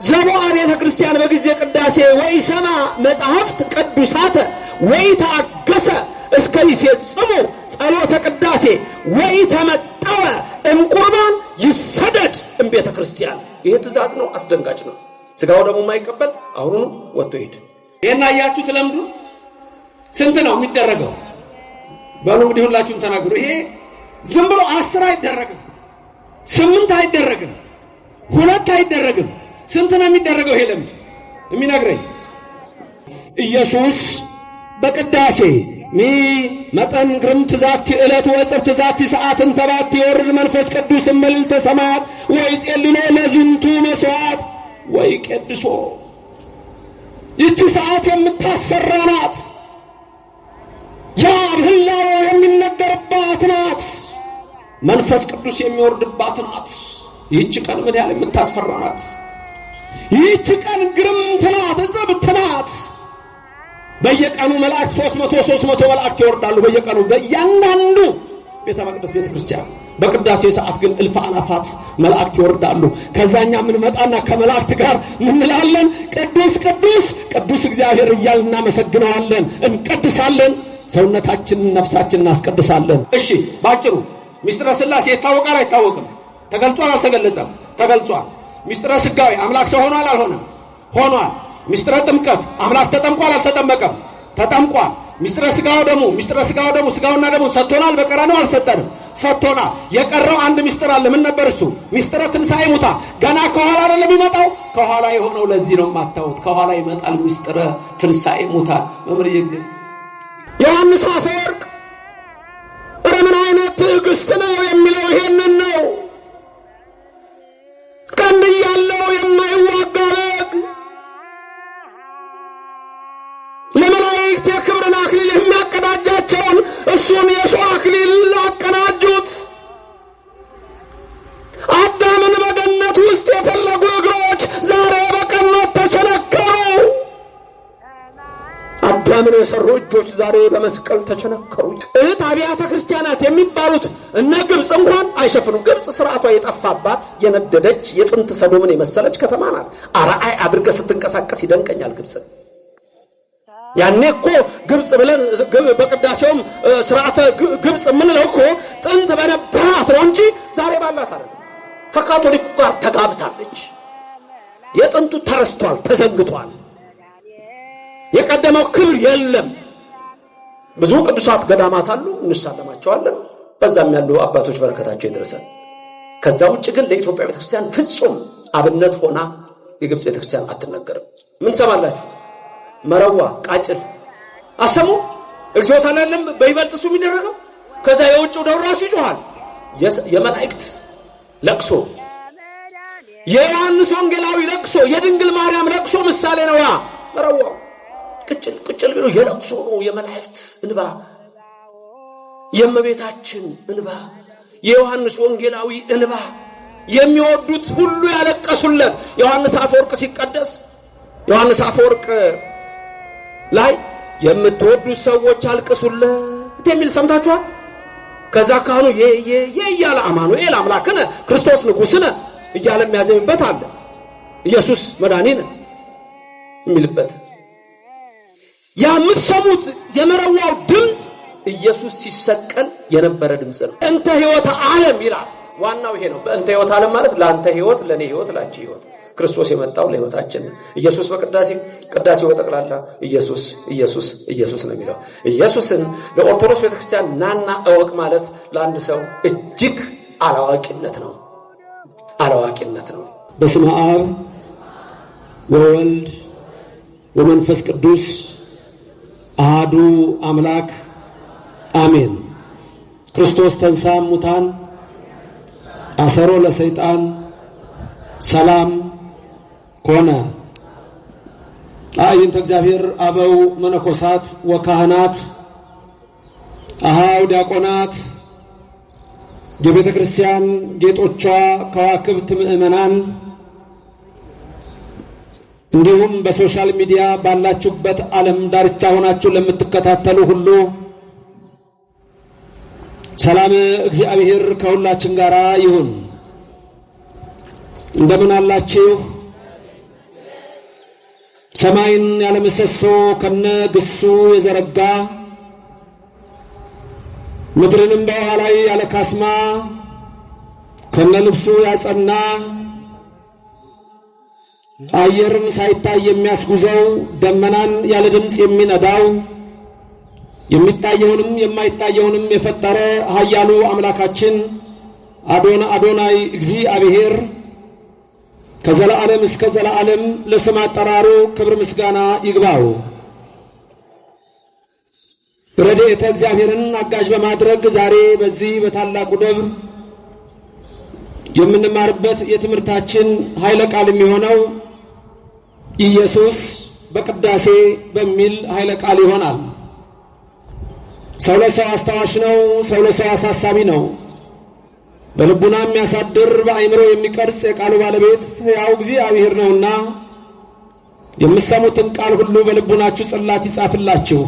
ዘቦአ ቤተ ክርስቲያን በጊዜ ቅዳሴ ወይሰማ መጻሕፍት ቅዱሳተ ወይተአገሰ እስከ ይፈጽሙ ጸሎተ ቅዳሴ ወይተመጠወ እምቁርባን ይሰደድ እምቤተ ክርስቲያን። ይሄ ትእዛዝ ነው፣ አስደንጋጭ ነው። ስጋው ደግሞ የማይቀበል አሁኑ ወጥቶ ይሄድ። ይሄን አያችሁት? ለምዱ ስንት ነው የሚደረገው? በሉ እንግዲህ ሁላችሁም ተናገሩ። ይሄ ዝም ብሎ 10 አይደረግም፣ 8 አይደረግም፣ 2 አይደረግም። ስንት ነው የሚደረገው? ይሄ ለምድ የሚነግረኝ ኢየሱስ በቅዳሴ መጠን ግርምት ዛቲ ዕለት ወጽብት ዛቲ ሰዓትን ተባት ይወርድ መንፈስ ቅዱስ መልዕልተ ሰማያት ወይጼልሎ ለዝንቱ መስዋዕት ወይቀድሶ። ይህች ሰዓት የምታስፈራ ናት። ያ ህላዌ የሚነገርባት ናት። መንፈስ ቅዱስ የሚወርድባት ናት። ይህች ቀን ምን ያህል የምታስፈራ ናት! ይህች ቀን ግርምት ናት፣ እጽብት ናት። በየቀኑ መላእክት 300 መላእክት ይወርዳሉ። በየቀኑ በእያንዳንዱ ቤተ መቅደስ ቤተ ክርስቲያን። በቅዳሴ ሰዓት ግን እልፍ አላፋት መላእክት ይወርዳሉ። ከዛኛ ምን መጣና ከመላእክት ጋር ምን እንላለን? ቅዱስ ቅዱስ ቅዱስ እግዚአብሔር እያልን እናመሰግነዋለን፣ እንቀድሳለን። ሰውነታችንን ነፍሳችንን እናስቀድሳለን። እሺ ባጭሩ ሚስጥረ ሥላሴ ይታወቃል አይታወቅም? ተገልጿል አልተገለጸም? ተገልጿል። ሚስጥረ ሥጋዌ አምላክ ሰው ሆኗል አልሆነም? ሆኗል። ሚስጥረ ጥምቀት አምላክ ተጠምቋል አልተጠመቀም? ተጠምቋል። ሚስጥረ ሥጋው ደግሞ ሥጋውና ደግሞ ሰጥቶናል። በቀራንዮ አልሰጠንም? ሰጥቶናል። የቀረው አንድ ሚስጥር አለ። ምን ነበር እሱ? ሚስጥረ ትንሣኤ ሙታን። ገና ከኋላ አይደለም የሚመጣው? ከኋላ የሆነው ለዚህ ነው የማታውት። ከኋላ ይመጣል ሚስጥረ ትንሣኤ ሙታን። መምህር ዮሐንስ አፈወርቅ ምን አይነት ትዕግስት ነው የሚለው ይሄንን ነው። ቀንድ ያለው የማይዋጋ በግ ለመላእክት የክብርን አክሊል የሚያቀዳጃቸውን እሱን የሾህ አክሊል አቀናጁት። አዳምን በገነት ውስጥ የፈለጉ እግሮች ዛሬ በቀኖት ተቸነከሩ። አዳምን የሰሩ እጆች ዛሬ በመስቀል ተቸነከሩ። እህት አብያተ ክርስቲያናት የሚባሉት እነ ግብጽ እንኳን አይሸፍኑም። ግብጽ ስርዓቷ የጠፋባት የነደደች የጥንት ሰዶምን የመሰለች ከተማ ናት። አርአይ አድርገ ስትንቀሳቀስ ይደንቀኛል ግብጽ። ያኔ እኮ ግብጽ ብለን በቅዳሴውም ስርዓተ ግብጽ የምንለው እኮ ጥንት በነበራት ነው እንጂ ዛሬ ባላት አይደለም። ከካቶሊኩ ጋር ተጋብታለች። የጥንቱ ተረስቷል፣ ተዘንግቷል። የቀደመው ክብር የለም። ብዙ ቅዱሳት ገዳማት አሉ፣ እንሳለማቸዋለን። በዛም ያሉ አባቶች በረከታቸው ይድረሰን። ከዛ ውጭ ግን ለኢትዮጵያ ቤተክርስቲያን ፍጹም አብነት ሆና የግብጽ ቤተክርስቲያን አትነገርም። ምን ሰማላችሁ? መረዋ ቃጭል አሰሙ እግዚኦታ አይደለም በይበልጥ እሱ የሚደረገው። ከዛ የውጭው ደው ራሱ ይጮሃል። የመላእክት ለቅሶ፣ የዮሐንስ ወንጌላዊ ለቅሶ፣ የድንግል ማርያም ለቅሶ ምሳሌ ነው። ያ መረዋው ቅጭል ቢሉ የለቅሶ ነው። የመላእክት እንባ፣ የእመቤታችን እንባ፣ የዮሐንስ ወንጌላዊ እንባ፣ የሚወዱት ሁሉ ያለቀሱለት። ዮሐንስ አፈወርቅ ሲቀደስ ዮሐንስ አፈወርቅ ላይ የምትወዱት ሰዎች አልቅሱለት የሚል ሰምታችኋል? ከዛ ካህኑ የያለ አማኑኤል አምላክነ ክርስቶስ ንጉሥነ እያለ የሚያዘምበት አለ። ኢየሱስ መድኃኒነ የሚልበት ያ የምትሰሙት የመረዋው ድምፅ ኢየሱስ ሲሰቀል የነበረ ድምፅ ነው። እንተ ሕይወት ዓለም ይላል። ዋናው ይሄ ነው። በእንተ ሕይወት ዓለም ማለት ለአንተ ሕይወት፣ ለኔ ሕይወት፣ ላንቺ ሕይወት። ክርስቶስ የመጣው ለሕይወታችን። ኢየሱስ ቅዳሴው በጠቅላላ ኢየሱስ ኢየሱስ ኢየሱስ ነው የሚለው። ኢየሱስን ለኦርቶዶክስ ቤተክርስቲያን ናና እወቅ ማለት ለአንድ ሰው እጅግ አላዋቂነት ነው። አላዋቂነት ነው። በስመ አብ ወወልድ ወመንፈስ ቅዱስ አሐዱ አምላክ አሜን። ክርስቶስ ተንሥአ እሙታን አሰሮ ለሰይጣን ሰላም ኮነ። አዕይንተ እግዚአብሔር አበው መነኮሳት ወካህናት አሃው ዲያቆናት የቤተ ክርስቲያን ጌጦቿ ከዋክብት ምእመናን እንዲሁም በሶሻል ሚዲያ ባላችሁበት ዓለም ዳርቻ ሆናችሁ ለምትከታተሉ ሁሉ ሰላም እግዚአብሔር ከሁላችን ጋር ይሁን። እንደምን አላችሁ? ሰማይን ያለ ምሰሶ ከነግሱ የዘረጋ ምድርንም በውሃ ላይ ያለ ካስማ ከነልብሱ ያጸና አየርን ሳይታይ የሚያስጉዘው ደመናን ያለ ድምጽ የሚነዳው የሚታየውንም የማይታየውንም የፈጠረ ኃያሉ አምላካችን አዶናይ እግዚአብሔር ከዘላለም እስከ ዘላለም ለስም አጠራሩ ክብር ምስጋና ይግባው። ረድኤተ እግዚአብሔርን አጋዥ በማድረግ ዛሬ በዚህ በታላቁ ደብር የምንማርበት የትምህርታችን ኃይለ ቃል የሚሆነው ኢየሱስ በቅዳሴ በሚል ኃይለ ቃል ይሆናል። ሰው ለሰው አስታዋሽ ነው። ሰው ለሰው አሳሳቢ ነው። በልቡና የሚያሳድር በአእምሮ የሚቀርጽ የቃሉ ባለቤት ሕያው እግዚአብሔር ነውና የምትሰሙትን ቃል ሁሉ በልቡናችሁ ጽላት ይጻፍላችሁ፣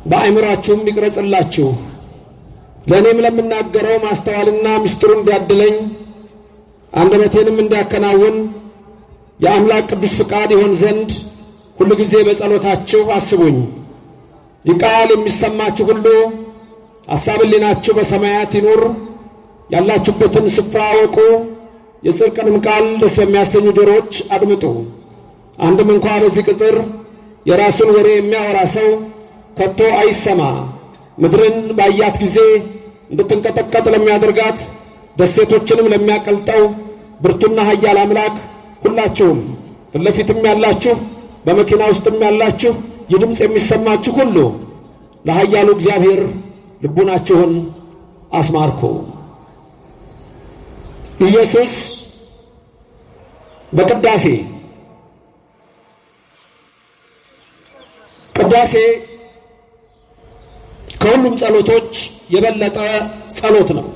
በአእምሮአችሁም ይቅረጽላችሁ። ለእኔም ለምናገረው ማስተዋልና ምስጢሩን እንዲያድለኝ አንደበቴንም እንዲያከናውን የአምላክ ቅዱስ ፍቃድ ይሆን ዘንድ ሁሉ ጊዜ በጸሎታችሁ አስቡኝ። ይህ ቃል የሚሰማችሁ ሁሉ ሐሳብ ሕሊናችሁ በሰማያት ይኑር። ያላችሁበትን ስፍራ አወቁ። የጽድቅንም ቃል ደስ በሚያሰኙ ጆሮዎች አድምጡ። አንድም እንኳ በዚህ ቅጽር የራሱን ወሬ የሚያወራ ሰው ከቶ አይሰማ። ምድርን ባያት ጊዜ እንድትንቀጠቀጥ ለሚያደርጋት ደሴቶችንም ለሚያቀልጠው ብርቱና ኃያል አምላክ ሁላችሁም ፊት ለፊትም ያላችሁ በመኪና ውስጥም ያላችሁ የድምጽ የሚሰማችሁ ሁሉ ለኃያሉ እግዚአብሔር ልቡናችሁን አስማርኩ። ኢየሱስ በቅዳሴ ቅዳሴ ከሁሉም ጸሎቶች የበለጠ ጸሎት ነው።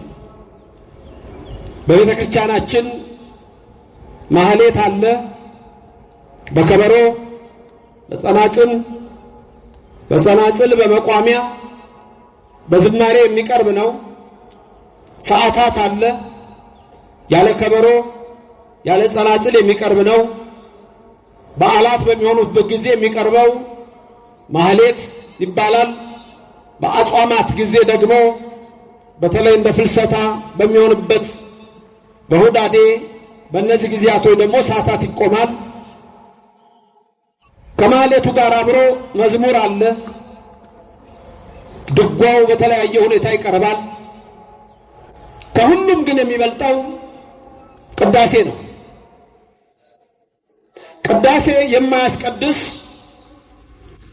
በቤተ ክርስቲያናችን ማህሌት አለ። በከበሮ በጸናጽል በመቋሚያ በዝማሬ የሚቀርብ ነው። ሰዓታት አለ። ያለ ከበሮ ያለ ጸናጽል የሚቀርብ ነው። በዓላት በሚሆኑበት ጊዜ የሚቀርበው ማህሌት ይባላል። በአጽዋማት ጊዜ ደግሞ በተለይ እንደ ፍልሰታ በሚሆንበት በሁዳዴ በእነዚህ ጊዜያቶች ደግሞ ሰዓታት ይቆማል። ከማህሌቱ ጋር አብሮ መዝሙር አለ። ድጓው በተለያየ ሁኔታ ይቀርባል። ከሁሉም ግን የሚበልጠው ቅዳሴ ነው። ቅዳሴ የማያስቀድስ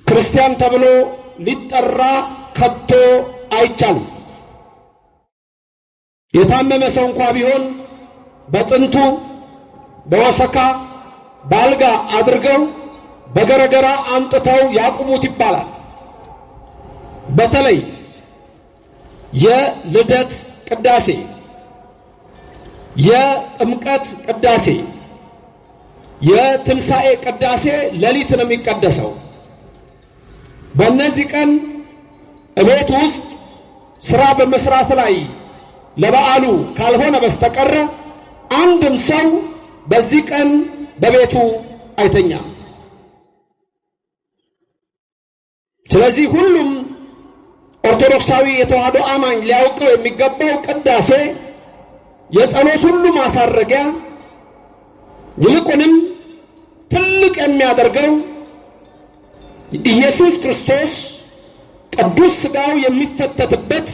ክርስቲያን ተብሎ ሊጠራ ከቶ አይቻልም። የታመመ ሰው እንኳ ቢሆን በጥንቱ በወሰካ ባልጋ አድርገው በገረገራ አምጥተው ያቁሙት ይባላል። በተለይ የልደት ቅዳሴ፣ የጥምቀት ቅዳሴ፣ የትንሣኤ ቅዳሴ ሌሊት ነው የሚቀደሰው። በእነዚህ ቀን እቤት ውስጥ ስራ በመስራት ላይ ለበዓሉ ካልሆነ በስተቀር አንድም ሰው በዚህ ቀን በቤቱ አይተኛም። ስለዚህ ሁሉም ኦርቶዶክሳዊ የተዋህዶ አማኝ ሊያውቀው የሚገባው ቅዳሴ የጸሎት ሁሉ ማሳረጊያ፣ ይልቁንም ትልቅ የሚያደርገው ኢየሱስ ክርስቶስ ቅዱስ ሥጋው የሚፈተትበት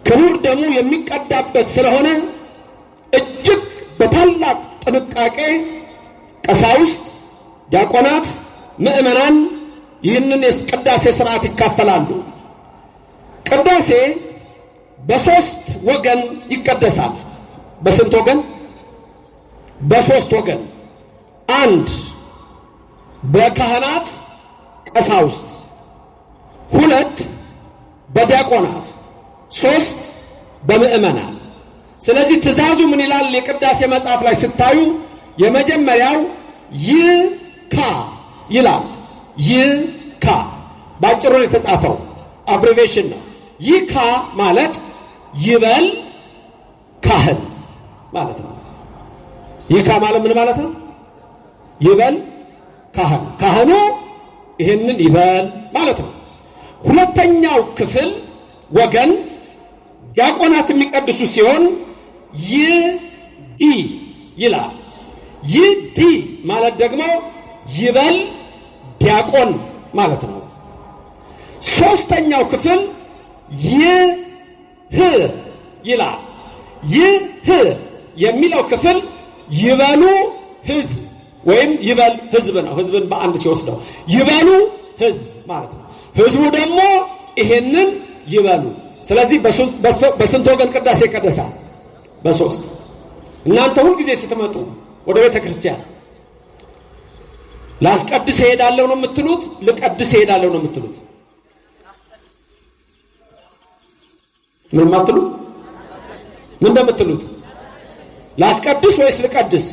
ክቡር ደሙ የሚቀዳበት ስለሆነ እጅግ በታላቅ ጥንቃቄ ቀሳውስት፣ ዲያቆናት፣ ምእመናን ይህንን የቅዳሴ ሥርዓት ይካፈላሉ። ቅዳሴ በሶስት ወገን ይቀደሳል። በስንት ወገን? በሶስት ወገን። አንድ በካህናት ቀሳውስት፣ ሁለት በዲያቆናት፣ ሶስት በምእመናን። ስለዚህ ትእዛዙ ምን ይላል? የቅዳሴ መጽሐፍ ላይ ስታዩ የመጀመሪያው ይካ ይላል። ይካ ባጭሩ ነው የተጻፈው፣ አብሪቬሽን ነው። ይካ ማለት ይበል ካህን ማለት ነው። ይካ ማለት ምን ማለት ነው? ይበል ካህኑ ይሄንን ይበል ማለት ነው። ሁለተኛው ክፍል ወገን ዲያቆናት የሚቀድሱ ሲሆን ይዲ ይላል። ይዲ ማለት ደግሞ ይበል ዲያቆን ማለት ነው። ሶስተኛው ክፍል ይህ ይላል። ይህ የሚለው ክፍል ይበሉ ሕዝብ ወይም ይበል ሕዝብ ነው። ሕዝብን በአንድ ሲወስደው ይበሉ ሕዝብ ማለት ነው። ሕዝቡ ደግሞ ይሄንን ይበሉ። ስለዚህ በስንት ወገን ቅዳሴ ይቀደሳል? በሶስት። እናንተ ሁል ጊዜ ስትመጡ ወደ ቤተ ክርስቲያን ላስቀድስ እሄዳለሁ ነው የምትሉት? ልቀድስ እሄዳለሁ ነው የምትሉት? ምን ማትሉ? ምን እንደምትሉት? ላስቀድስ ወይስ ልቀድስ?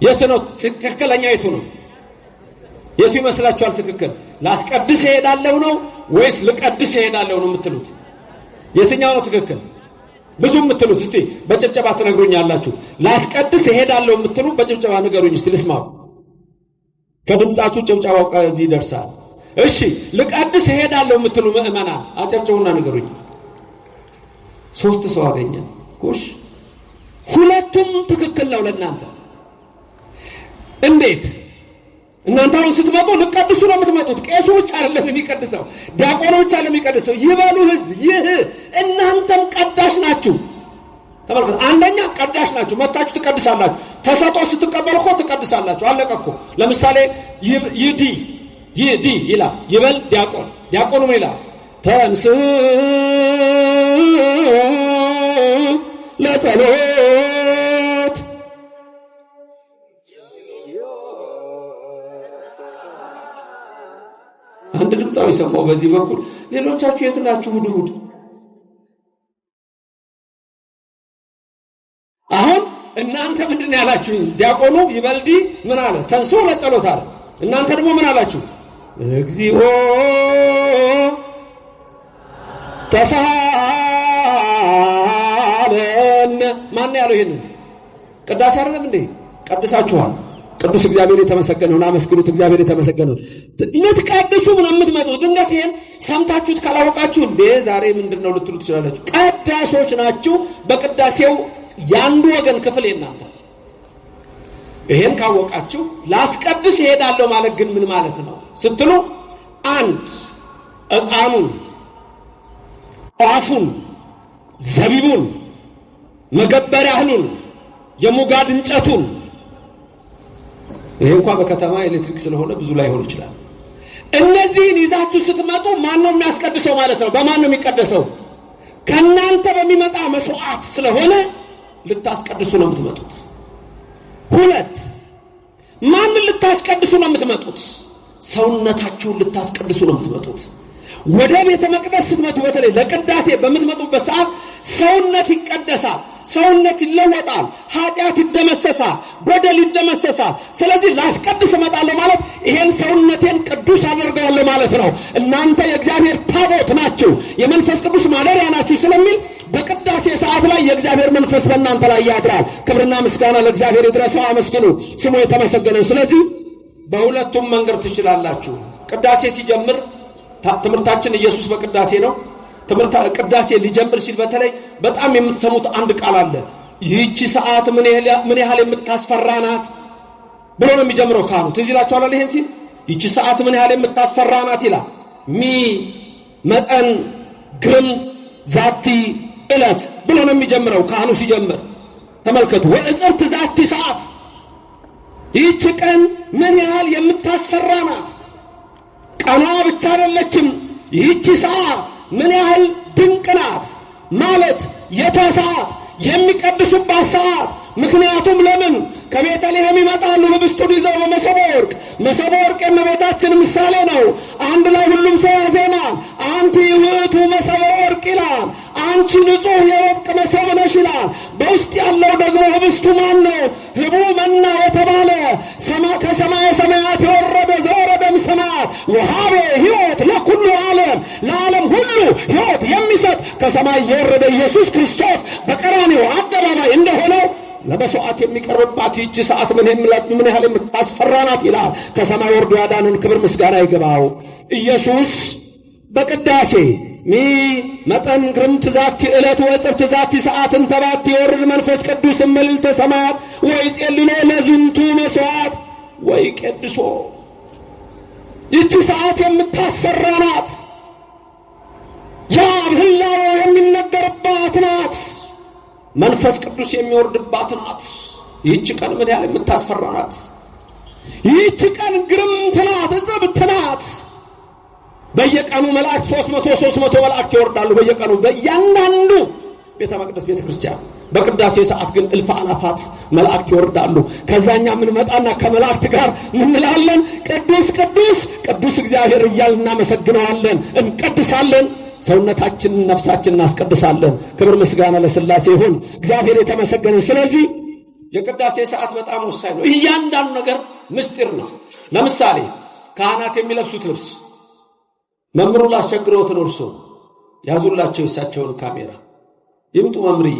የቱ ነው ትክክለኛ? የቱ ነው? የቱ ይመስላችኋል ትክክል? ላስቀድስ እሄዳለሁ ነው ወይስ ልቀድስ እሄዳለሁ ነው የምትሉት? የትኛው ነው ትክክል? ብዙ የምትሉት እስቲ በጭብጨባ ትነግሩኛላችሁ። ላስቀድስ እሄዳለሁ የምትሉ በጭብጨባ ንገሩኝ እስቲ ልስማው። ከድምጻችሁ ጭብጨባው ከዚህ ይደርሳል። እሺ ልቀድስ እሄዳለሁ የምትሉ ምእመናን አጨብጭቡና ንገሩኝ። ሶስት ሰው አገኘን። ጎሽ ሁለቱም ትክክል ነው ለእናንተ። እንዴት? እናንተ አሁን ስትመጡ ልቀድሱ ነው የምትመጡት። ቄሱ ብቻ አይደለም የሚቀድሰው፣ ዲያቆኑ ብቻ አይደለም የሚቀድሰው። ይበሉ ሕዝብ ይህ እናንተም ቀዳሽ ናችሁ። ተመልከቱ። አንደኛ ቀዳሽ ናችሁ፣ መጣችሁ ትቀድሳላችሁ። ተሰጦ ስትቀበሉ እኮ ትቀድሳላችሁ። አለቀ እኮ። ለምሳሌ ይዲ ይላል ይበል ዲያቆን። ዲያቆኑ ምን ይላል? ተንስ ለጸሎት አንድ ድምጻዊ ሰማው በዚህ በኩል። ሌሎቻችሁ የት ናችሁ? ሁድ አሁን እናንተ ምንድን ነው ያላችሁ? ዲያቆኑ ይበልዲ ምን አለ? ተንሱ ለጸሎት አለ። እናንተ ደግሞ ምን አላችሁ? እግዚኦ ተሳለን። ማን ያለው ይሄንን? ቅዳሴ አይደለም እንዴ? ቀድሳችኋል። ቅዱስ እግዚአብሔር የተመሰገነውን አመስግኑት። እግዚአብሔር የተመሰገነውን ልትቀድሱ ምን የምትመጡት? ድንገት ይሄን ሰምታችሁት ካላወቃችሁ እንዴ ዛሬ ምንድነው ልትሉ ትችላላችሁ። ቀዳሾች ናችሁ። በቅዳሴው ያንዱ ወገን ክፍል የናንተ። ይሄን ካወቃችሁ ላስቀድስ እሄዳለሁ ማለት ግን ምን ማለት ነው ስትሉ፣ አንድ ዕጣኑን፣ ጧፉን፣ ዘቢቡን፣ መገበሪያ እህሉን፣ የሙጋድ እንጨቱን፣ ይሄ እንኳን በከተማ ኤሌክትሪክ ስለሆነ ብዙ ላይ ሆን ይችላል። እነዚህን ይዛችሁ ስትመጡ ማን ነው የሚያስቀድሰው ማለት ነው? በማን ነው የሚቀደሰው? ከናንተ በሚመጣ መስዋዕት ስለሆነ ልታስቀድሱ ነው የምትመጡት። ሁለት ማንን ልታስቀድሱ ነው የምትመጡት? ሰውነታችሁን ልታስቀድሱ ነው የምትመጡት። ወደ ቤተ መቅደስ ስትመጡ በተለይ ለቅዳሴ በምትመጡበት ሰዓት ሰውነት ይቀደሳል፣ ሰውነት ይለወጣል፣ ኃጢአት ይደመሰሳል፣ በደል ይደመሰሳል። ስለዚህ ላስቀድስ እመጣለሁ ማለት ይሄን ሰውነቴን ቅዱስ አደርገዋለሁ ማለት ነው። እናንተ የእግዚአብሔር ታቦት ናችሁ፣ የመንፈስ ቅዱስ ማደሪያ ናችሁ ስለሚል በቅዳሴ ሰዓት ላይ የእግዚአብሔር መንፈስ በእናንተ ላይ ያድራል። ክብርና ምስጋና ለእግዚአብሔር ይድረሰው። አመስግኑ፣ ስሙ የተመሰገነ። ስለዚህ በሁለቱም መንገድ ትችላላችሁ። ቅዳሴ ሲጀምር ትምህርታችን ኢየሱስ በቅዳሴ ነው። ቅዳሴ ሊጀምር ሲል በተለይ በጣም የምትሰሙት አንድ ቃል አለ። ይህቺ ሰዓት ምን ያህል የምታስፈራ ናት ብሎ ነው የሚጀምረው ካህኑ። ትዝ ይላችኋል ይሄን ሲል ይህቺ ሰዓት ምን ያህል የምታስፈራ ናት ይላል። መጠን ግርም ዛቲ ዕለት ብሎ ነው የሚጀምረው ካህኑ ሲጀምር። ተመልከቱ። ወእጽብት ዛቲ ሰዓት፣ ይህች ቀን ምን ያህል የምታስፈራ ናት። ቀኗ ብቻ አይደለችም። ይህች ሰዓት ምን ያህል ድንቅ ናት ማለት የቷ ሰዓት? የሚቀድሱባት ሰዓት። ምክንያቱም ለምን ከቤተልሔም ይመጣሉ ህብስቱን ይዘው በመሶበ ወርቅ። መሶበ ወርቅ የእመቤታችን ምሳሌ ነው። አንድ ላይ ሁሉም ሰው ያዜማል። አንቲ ውእቱ መሶበ ወርቅ ይላል። አንቺ ንጹሕ የወርቅ መሶብ ነሽ ይላል። በውስጥ ያለው ደግሞ ህብስቱ ማን ነው? ህቡ መና የተባለ ከሰማየ ሰማያት የወረደ ዘወረደም ሰማያት ወሀበ ሕይወት ለኩሉ ዓለም፣ ለዓለም ሁሉ ሕይወት የሚሰጥ ከሰማይ የወረደ ኢየሱስ ክርስቶስ በቀራንዮ አደባባይ እንደሆነው ለመስዋዕት የሚቀርብባት ይህች ሰዓት ምን ያህል የምታስፈራ ናት ይላል። ከሰማይ ወርዶ ያዳነን ክብር ምስጋና ይግባው። ኢየሱስ በቅዳሴ ሚ መጠን ግርምት ዛቲ ዕለት ወጽብት ዛቲ ሰዓትን ተባት የወርድ መንፈስ ቅዱስ መልዕልተ ሰማያት ወይ ጼልሎ ለዝንቱ መስዋዕት ወይ ቀድሶ። ይህች ሰዓት የምታስፈራ ናት። ያ ህላዌ የሚነገርባት ናት። መንፈስ ቅዱስ የሚወርድባት ናት። ይህች ቀን ምን ያህል የምታስፈራ ናት። ይህች ቀን ግርምት ናት፣ እጽብት ናት። በየቀኑ መላእክት 300 መላእክት ይወርዳሉ። በየቀኑ በእያንዳንዱ ቤተ መቅደስ ቤተ ክርስቲያን። በቅዳሴ ሰዓት ግን እልፍ አላፋት መላእክት ይወርዳሉ። ከዛኛ ምን መጣና ከመላእክት ጋር ምን እንላለን? ቅዱስ ቅዱስ ቅዱስ እግዚአብሔር እያልን እናመሰግነዋለን፣ እንቀድሳለን። ሰውነታችንን ነፍሳችንን እናስቀድሳለን። ክብር ምስጋና ለሥላሴ ይሁን። እግዚአብሔር የተመሰገነ። ስለዚህ የቅዳሴ ሰዓት በጣም ወሳኝ ነው። እያንዳንዱ ነገር ምስጢር ነው። ለምሳሌ ካህናት የሚለብሱት ልብስ መምሩ ላስቸግረውት ነው። እርሶ ያዙላቸው የሳቸውን ካሜራ ይምጡ መምርዬ።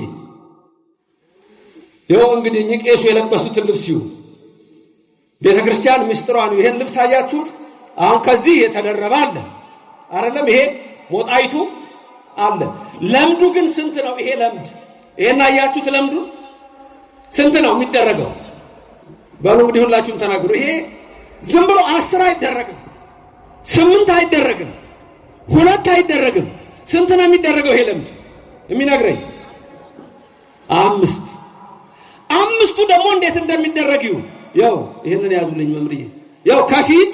ይኸው እንግዲህ ቄሱ የለበሱትን ልብስ ይሁ ቤተክርስቲያን ምስጢሯን ይሄን ልብስ አያችሁት? አሁን ከዚህ የተደረበ አለ አይደለም? ይሄ ሞጣይቱ አለ። ለምዱ ግን ስንት ነው? ይሄ ለምድ ይሄን አያችሁት? ለምዱ ስንት ነው የሚደረገው? በሉ እንግዲህ ሁላችሁም ተናገሩ። ይሄ ዝም ብሎ 10 አይደረግም፣ 8 አይደረግም፣ 2 አይደረግም። ስንት ነው የሚደረገው? ይሄ ለምድ የሚነግረኝ 5። 5ቱ ደግሞ እንዴት እንደሚደረግ ይሁ ያው ይሄንን ያዙልኝ መምርዬ። ያው ከፊት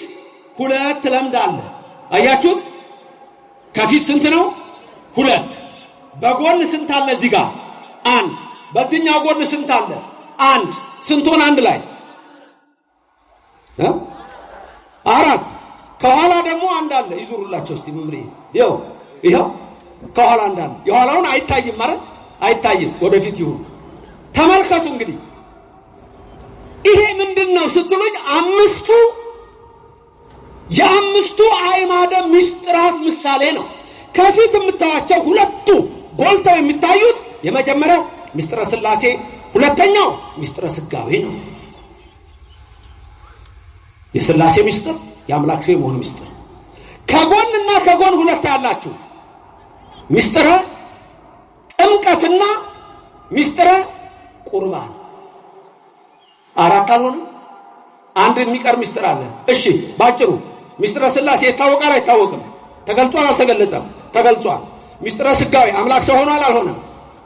2 ለምድ አለ አያችሁት? ከፊት ስንት ነው? 2። በጎን ስንት አለ? እዚህ ጋር 1። በዚህኛው ጎን ስንት አለ? 1። ስንት ሆነ አንድ ላይ? 4። ከኋላ ደግሞ አንድ አለ። ይዙሩላቸው እስቲ መምርዬ። ይኸው ከኋላ አንድ አለ። የኋላውን አይታይም ማለት አይታይም፣ ወደፊት ይሁን። ተመልከቱ እንግዲህ ይሄ ምንድነው ስትሉኝ 5ቱ የ5ቱ አዕማደ ምስጢራት ምሳሌ ነው። ከፊት የምታዩቸው 2ቱ ጎልተው የሚታዩት የመጀመሪያው ምስጢረ ሥላሴ፣ ሁለተኛው ምስጢረ ሥጋዌ ነው። የሥላሴ ምስጢር የአምላክ ሰው የመሆን ምስጢር። ከጎንና ከጎን 2 ያላችሁ ምስጢረ ጥምቀትና ምስጢረ ቁርባን። 4 አልሆነም? አንድ የሚቀር ምስጢር አለ። እሺ ባጭሩ ምስጢረ ሥላሴ ይታወቃል አይታወቅም? ተገልጿል አልተገለጸም? ተገልጿል። ምስጢረ ሥጋዌ አምላክ ሰው ሆኗል አልሆነም?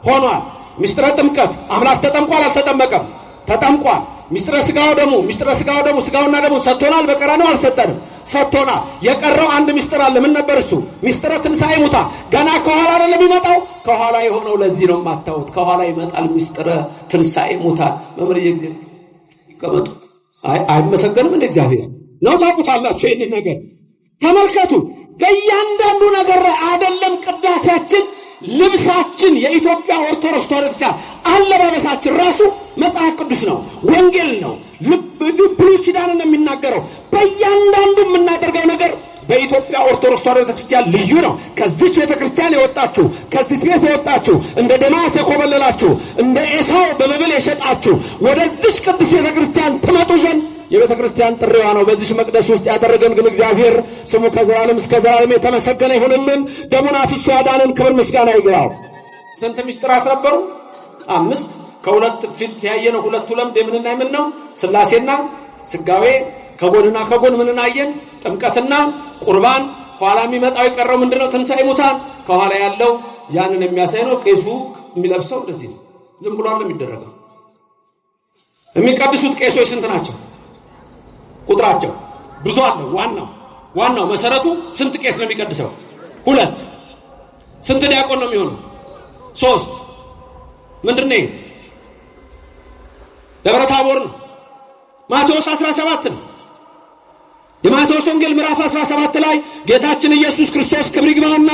ሆኗል። ምስጢረ ጥምቀት አምላክ ተጠምቋል አልተጠመቀም? ተጠምቋል። ምስጢረ ሥጋው ደግሞ ሥጋውና ደግሞ ሰጥቶናል። በቀራንዮ አልሰጠንም? ሰጥቶናል። የቀረው አንድ ምስጢር አለ። ምን ነበር እሱ? ምስጢረ ትንሣኤ ሙታን። ገና ከኋላ አይደለም የሚመጣው? ከኋላ የሆነው ለዚህ ነው የማታዩት። ከኋላ ይመጣል ምስጢረ ትንሣኤ ሙታን። መምህር ጊዜ ይቀመጡ። አይመሰገንም እንደ እግዚአብሔር ነው። ታውቁታላችሁ ይሄን ነገር። ተመልከቱ። በእያንዳንዱ ነገር ላይ አይደለም ቅዳሴያችን፣ ልብሳችን፣ የኢትዮጵያ ኦርቶዶክስ ቤተክርስቲያን አለባበሳችን ራሱ መጽሐፍ ቅዱስ ነው፣ ወንጌል ነው። ብሉይ ኪዳንን የሚናገረው በእያንዳንዱ የምናደርገው ነገር በኢትዮጵያ ኦርቶዶክስ ቤተክርስቲያን ልዩ ነው። ከዚች ቤተክርስቲያን የወጣችሁ፣ ከዚህ ቤት የወጣችሁ፣ እንደ ደማስ የኮበለላችሁ፣ እንደ ኤሳው በመብል የሸጣችሁ ወደዚች ቅዱስ ቤተክርስቲያን ትመጡ ዘንድ የቤተክርስቲያን ጥሪዋ ነው። በዚህ መቅደስ ውስጥ ያደረገን ግን እግዚአብሔር ስሙ ከዘላለም እስከ ዘላለም የተመሰገነ ይሁንልን። ደሙን አፍስሶ ያዳነን ክብር ምስጋና ይግባው። ስንት ምስጢራት ነበሩ? 5። ከሁለት ፊት ያየነው 2ቱ ለምድ የምንና የምን ነው? ሥላሴና ሥጋዌ። ከጎንና ከጎን ምንን አየን? ጥምቀትና ቁርባን። ኋላ የሚመጣው የቀረው ምንድነው? ትንሣኤ ሙታን። ከኋላ ያለው ያንን የሚያሳይ ነው። ቄሱ የሚለብሰው እንደዚህ ነው። ዝም ብሎ አይደለም የሚደረገው። የሚቀድሱት ቄሶች ስንት ናቸው? ቁጥራቸው ብዙ አለ። ዋናው መሰረቱ ስንት ቄስ ነው የሚቀድሰው? 2። ስንት ዲያቆን ነው የሚሆነው? 3። ምንድነው? ደብረ ታቦር ነው። ማቴዎስ 17 ነው። የማቴዎስ ወንጌል ምዕራፍ 17 ላይ ጌታችን ኢየሱስ ክርስቶስ ክብር ይግባውና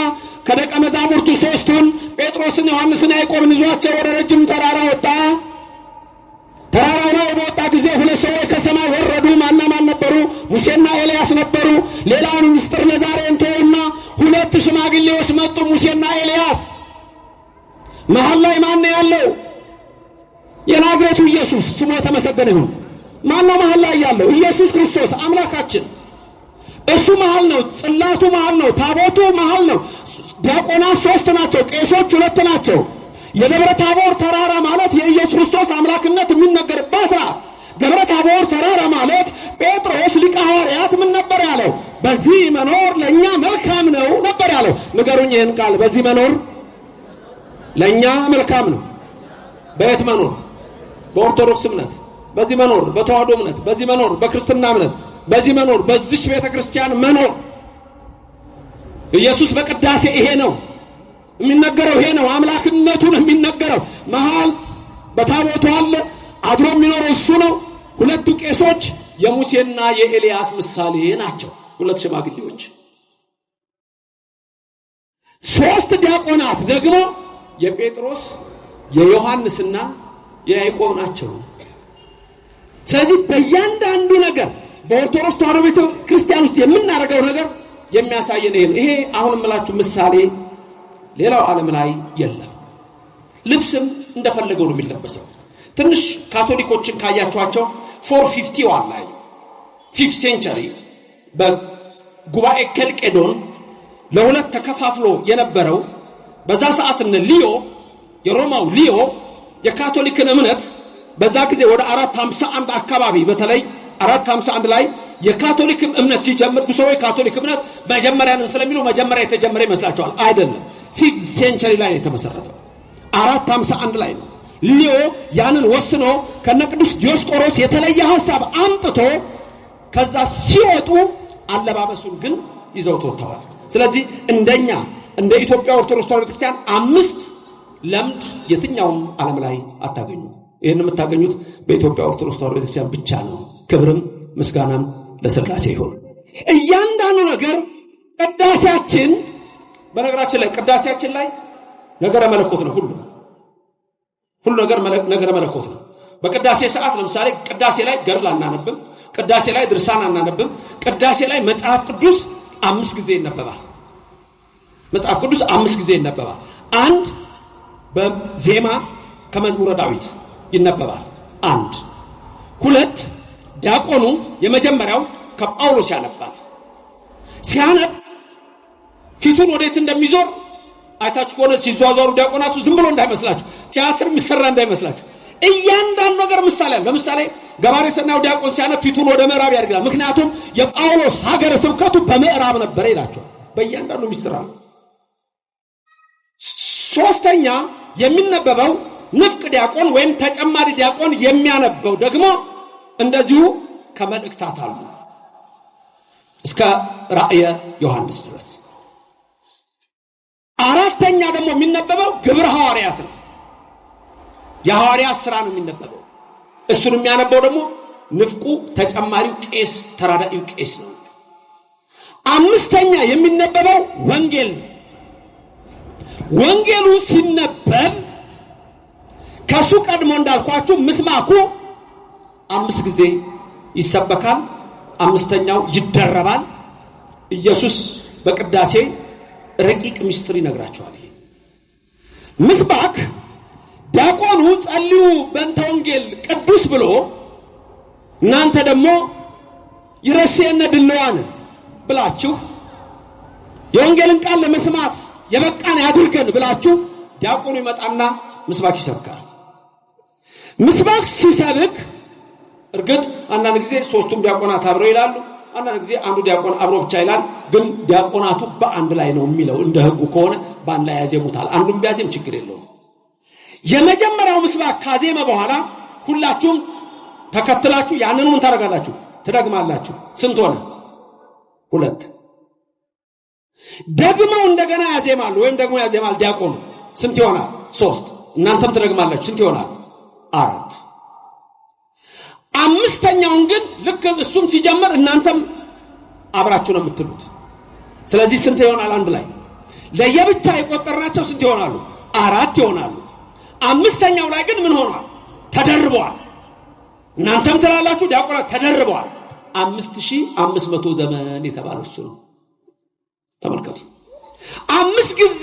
ከደቀ መዛሙርቱ 3ቱን ጴጥሮስን፣ ዮሐንስን፣ ያዕቆብን ይዟቸው ወደ ረጅም ተራራ ወጣ። ተራራው ላይ በወጣ ጊዜ 2 ሰዎች ከሰማይ ወረዱ። ማን ነበሩ? ሙሴና ኤልያስ ነበሩ። ሌላውን ምስጢር ለዛሬ እንተውና 2 ሽማግሌዎች መጡ፣ ሙሴና ኤልያስ። መሃል ላይ ማን ያለው? የናዝሬቱ ኢየሱስ ስሙ የተመሰገነ ይሁን። ማን ነው መሃል ላይ ያለው? ኢየሱስ ክርስቶስ አምላካችን። እሱ መሃል ነው። ጽላቱ መሃል ነው። ታቦቱ መሃል ነው። ዲያቆናት 3 ናቸው፣ ቄሶች 2 ናቸው። የደብረ ታቦር ተራራ ማለት የኢየሱስ ክርስቶስ አምላክነት የሚነገርበት ነው። ደብረ ታቦር ተራራ ማለት ጴጥሮስ ሊቀ ሐዋርያት ምን ነበር ያለው? በዚህ መኖር ለኛ መልካም ነው ነበር ያለው። ንገሩኝ ይሄን ቃል። በዚህ መኖር ለኛ መልካም ነው። በየት መኖር? በኦርቶዶክስ እምነት በዚህ መኖር፣ በተዋህዶ እምነት በዚህ መኖር፣ በክርስትና እምነት በዚህ መኖር፣ በዚች ቤተክርስቲያን መኖር። ኢየሱስ በቅዳሴ ይሄ ነው የሚነገረው፣ ይሄ ነው አምላክነቱን የሚነገረው። መሃል በታቦቱ አለ፣ አድሮ የሚኖረው እሱ ነው። 2 ቄሶች የሙሴና የኤልያስ ምሳሌ ናቸው፣ 2 ሽማግሌዎች። 3 ዲያቆናት ደግሞ የጴጥሮስ የዮሐንስና የያዕቆብ ናቸው። ስለዚህ በእያንዳንዱ ነገር በኦርቶዶክስ ተዋሕዶ ቤተክርስቲያን ውስጥ የምናደርገው ነገር የሚያሳየን ይሄ ነው። ይሄ አሁን የምላችሁ ምሳሌ ሌላው ዓለም ላይ የለም። ልብስም እንደፈለገው ነው የሚለበሰው። ትንሽ ካቶሊኮችን ካያችኋቸው 451 ላይ 5th century በጉባኤ ከልቄዶን ለሁለት ተከፋፍሎ የነበረው በዛ ሰዓት ሊዮ የሮማው ሊዮ የካቶሊክን እምነት በዛ ጊዜ ወደ 451 አካባቢ በተለይ 451 ላይ የካቶሊክ እምነት ሲጀምር ብዙዎች ካቶሊክ እምነት መጀመሪያ ነው ስለሚሉ መጀመሪያ የተጀመረ ይመስላችኋል? አይደለም። 5th century ላይ የተመሰረተው 451 ላይ ነው። ሊዮ ያንን ወስኖ ከነቅዱስ ዲዮስቆሮስ የተለየ ሐሳብ አምጥቶ ከዛ ሲወጡ አለባበሱን ግን ይዘው ተወጥተዋል። ስለዚህ እንደኛ እንደ ኢትዮጵያ ኦርቶዶክስ ተዋሕዶ ቤተክርስቲያን 5 ለምድ የትኛውም ዓለም ላይ አታገኙ። ይሄን የምታገኙት በኢትዮጵያ ኦርቶዶክስ ተዋሕዶ ቤተክርስቲያን ብቻ ነው። ክብርም ምስጋናም ለሥላሴ ይሁን። እያንዳንዱ ነገር ቅዳሴያችን፣ በነገራችን ላይ ቅዳሴያችን ላይ ነገረ መለኮት ነው። ሁሉ ነገር ነገረ መለኮት ነው። በቅዳሴ ሰዓት ለምሳሌ ቅዳሴ ላይ ገድል አናነብም፣ ቅዳሴ ላይ ድርሳን አናነብም። ቅዳሴ ላይ መጽሐፍ ቅዱስ 5 ጊዜ ይነበባል። መጽሐፍ ቅዱስ 5 ጊዜ ይነበባል። 1 በዜማ ከመዝሙረ ዳዊት ይነበባል። 1 2 ዲያቆኑ የመጀመሪያው ከጳውሎስ ያነባል። ሲያነብ ፊቱን ወዴት እንደሚዞር አይታችሁ ከሆነ ሲዟዟሩ ዲያቆናቱ ዝም ብሎ እንዳይመስላችሁ፣ ቲያትር የሚሰራ እንዳይመስላችሁ። እያንዳንዱ ነገር ምሳሌ አለ። ለምሳሌ ገባሬ ሰናው ዲያቆን ሲያነብ ፊቱን ወደ ምዕራብ ያደርጋል። ምክንያቱም የጳውሎስ ሀገረ ስብከቱ በምዕራብ ነበር ይላችኋል። በእያንዳንዱ ሚስጥር አለ። 3ኛ የሚነበበው ንፍቅ ዲያቆን ወይም ተጨማሪ ዲያቆን የሚያነበው ደግሞ እንደዚሁ ከመልእክታት አሉ እስከ ራእየ ዮሐንስ ድረስ። 4ኛ ደግሞ የሚነበበው ግብረ ሐዋርያት ነው። የሐዋርያት ሥራ ነው የሚነበበው። እሱን የሚያነበው ደግሞ ንፍቁ ተጨማሪው ቄስ ተራዳኢው ቄስ ነው። 5ኛ የሚነበበው ወንጌል ነው። ወንጌሉ ሲነበብ ከሱ ቀድሞ እንዳልኳችሁ ምስማኩ 5 ጊዜ ይሰበካል። 5ኛው ይደረባል። ኢየሱስ በቅዳሴ ረቂቅ ምስጢር ይነግራቸዋል። ይሄ ምስባክ ዲያቆኑ ጸልዩ በእንተ ወንጌል ቅዱስ ብሎ እናንተ ደግሞ ይረሴነ ድልዋን ብላችሁ የወንጌልን ቃል ለመስማት የበቃን ያድርገን ብላችሁ ዲያቆኑ ይመጣና ምስባክ ይሰብካል። ምስባክ ሲሰብክ እርግጥ አንዳንድ ጊዜ 3ቱም ዲያቆናት አብረው ይላሉ፣ አንዳንድ ጊዜ አንዱ ዲያቆን አብሮ ብቻ ይላል። ግን ዲያቆናቱ በአንድ ላይ ነው የሚለው። እንደ ሕጉ ከሆነ በአንድ ላይ ያዜሙታል። አንዱም ቢያዜም ችግር የለውም። የመጀመሪያው ምስባክ ካዜመ በኋላ ሁላችሁም ተከትላችሁ ያንኑ ምን ታደርጋላችሁ? ትደግማላችሁ። ስንት ሆነ? 2። ደግመው እንደገና ያዜማሉ ወይም ደግሞ ያዜማል ዲያቆኑ። ስንት ይሆናል? 3። እናንተም ትደግማላችሁ። ስንት ይሆናል? 4። 5ኛውን ግን ልክ እሱም ሲጀምር እናንተም አብራችሁ ነው የምትሉት። ስለዚህ ስንት ይሆናል? አንድ ላይ ለየብቻ የቆጠርናቸው ስንት ይሆናሉ? 4 ይሆናሉ። 5ኛው ላይ ግን ምን ሆኗል? ተደርበዋል። እናንተም ትላላችሁ፣ ዲያቆናት ተደርበዋል። 5500 ዘመን የተባለው እሱ ነው። ተመልከቱ። 5 ጊዜ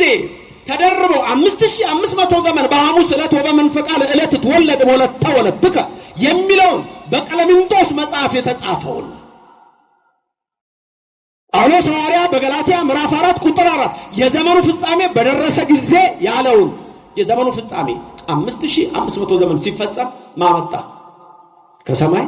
ተደርበው 5500 ዘመን በሐሙስ ዕለት ወበመንፈቃ ዕለት ተወለደ ወለተወለድከ የሚለውን በቀለሚንጦስ መጽሐፍ የተጻፈውን ጳውሎስ ሐዋርያ በገላትያ ምዕራፍ 4 ቁጥር 4 የዘመኑ ፍጻሜ በደረሰ ጊዜ ያለውን የዘመኑ ፍጻሜ 5500 ዘመን ሲፈጸም ማመጣ ከሰማይ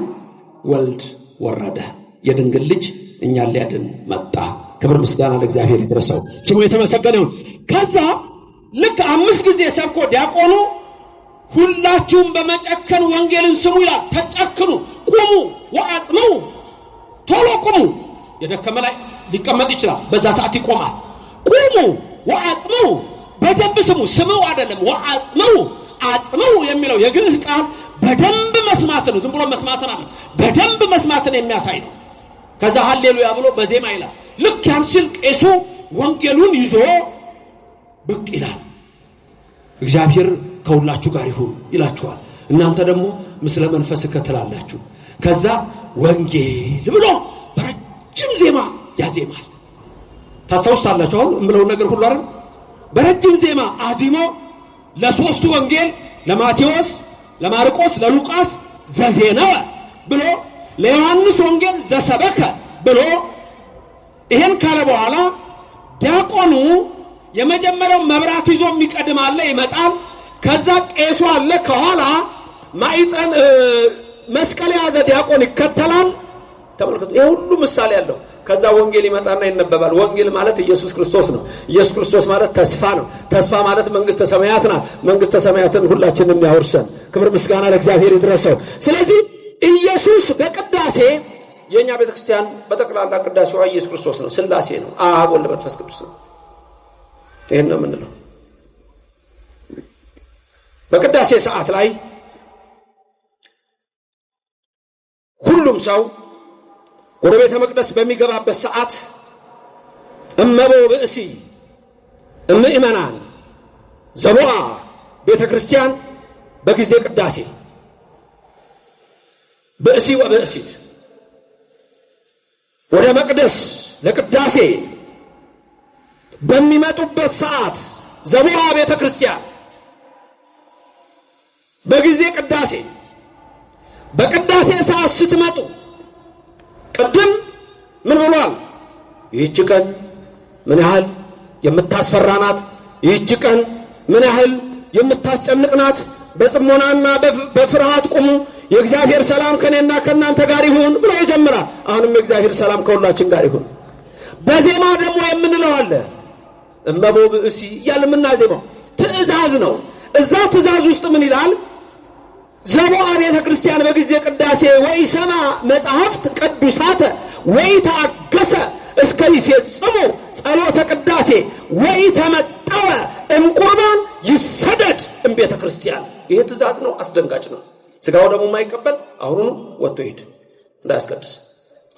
ወልድ ወረደ የድንግል ልጅ እኛን ሊያድን መጣ። ክብር ምስጋና ለእግዚአብሔር ይድረሰው ስሙ የተመሰገነ ይሁን። ከዛ ልክ 5 ጊዜ ሰብኮ ዲያቆኑ ሁላችሁም በመጨከን ወንጌልን ስሙ ይላል። ተጨክኑ፣ ቁሙ ወአጽሙ፣ ቶሎ ቁሙ። የደከመ ላይ ሊቀመጥ ይችላል፣ በዛ ሰዓት ይቆማል። ቁሙ ወአጽሙ፣ በደንብ ስሙ። ስሙ አይደለም ወአጽሙ። አጽሙ የሚለው የግዕዝ ቃል በደንብ መስማት ነው። ዝም ብሎ መስማትን አለ በደንብ መስማትን የሚያሳይ ነው። ከዛ ሃሌሉያ ብሎ በዜማ ይላል። ልክ ያን ሲል ቄሱ ወንጌሉን ይዞ ብቅ ይላል። እግዚአብሔር ከሁላችሁ ጋር ይሁን ይላችኋል። እናንተ ደግሞ ምስለ መንፈስ ከተላላችሁ። ከዛ ወንጌል ብሎ በረጅም ዜማ ያዜማል። ታስታውሳላችሁ አሁን እምለው ነገር ሁሉ አይደል? በረጅም ዜማ አዚሞ ለሶስቱ ወንጌል ለማቴዎስ፣ ለማርቆስ፣ ለሉቃስ ዘዜነወ ብሎ ለዮሐንስ ወንጌል ዘሰበከ ብሎ ይሄን ካለ በኋላ ዲያቆኑ የመጀመሪያው መብራት ይዞ የሚቀድም አለ ይመጣል። ከዛ ቄሱ አለ ከኋላ ማይጠን መስቀል ያዘ ዲያቆን ይከተላል። ተመልከቱ ይሄ ሁሉ ምሳሌ ያለው። ከዛ ወንጌል ይመጣና ይነበባል። ወንጌል ማለት ኢየሱስ ክርስቶስ ነው። ኢየሱስ ክርስቶስ ማለት ተስፋ ነው። ተስፋ ማለት መንግስተ ሰማያት ናት። መንግስተ ሰማያትን ሁላችንም ያወርሰን። ክብር ምስጋና ለእግዚአብሔር ይድረሰው። ስለዚህ ኢየሱስ በቅዳሴ የኛ ቤተክርስቲያን በጠቅላላ ቅዳሴዋ ኢየሱስ ክርስቶስ ነው፣ ሥላሴ ነው፣ አብ ወልድ መንፈስ ቅዱስ ነው። ይሄን ነው የምንለው። በቅዳሴ ሰዓት ላይ ሁሉም ሰው ወደ ቤተ መቅደስ በሚገባበት ሰዓት እመቦ ብእሲ እምእመናን ዘቦአ ቤተ ክርስቲያን በጊዜ ቅዳሴ ብእሲ ወብእሲት ወደ መቅደስ ለቅዳሴ በሚመጡበት ሰዓት ዘቦአ ቤተ ክርስቲያን በጊዜ ቅዳሴ በቅዳሴ ሰዓት ስትመጡ ቅድም ምን ብሏል? ይህች ቀን ምን ያህል የምታስፈራናት፣ ይህች ቀን ምን ያህል የምታስጨንቅናት፣ በጽሞናና በፍርሃት ቁሙ፣ የእግዚአብሔር ሰላም ከኔና ከናንተ ጋር ይሁን ብሎ ይጀምራል። አሁንም የእግዚአብሔር ሰላም ከሁላችን ጋር ይሁን። በዜማ ደግሞ የምንለው አለ እመቦ ብእሲ እያልን የምናዜማው ትእዛዝ ነው። እዛ ትእዛዝ ውስጥ ምን ይላል? ዘቦአ ቤተ ክርስቲያን በጊዜ ቅዳሴ ወይሰማ መጻሕፍት ቅዱሳተ ወይታገሰ እስከ ይፈጽሙ ጸሎተ ቅዳሴ ወይተመጠወ እምቁርባን ይሰደድ እምቤተ ክርስቲያን። ይሄ ትእዛዝ ነው፣ አስደንጋጭ ነው። ስጋው ደግሞ የማይቀበል አሁኑኑ ወጥቶ ይሄድ እንዳያስቀድስ።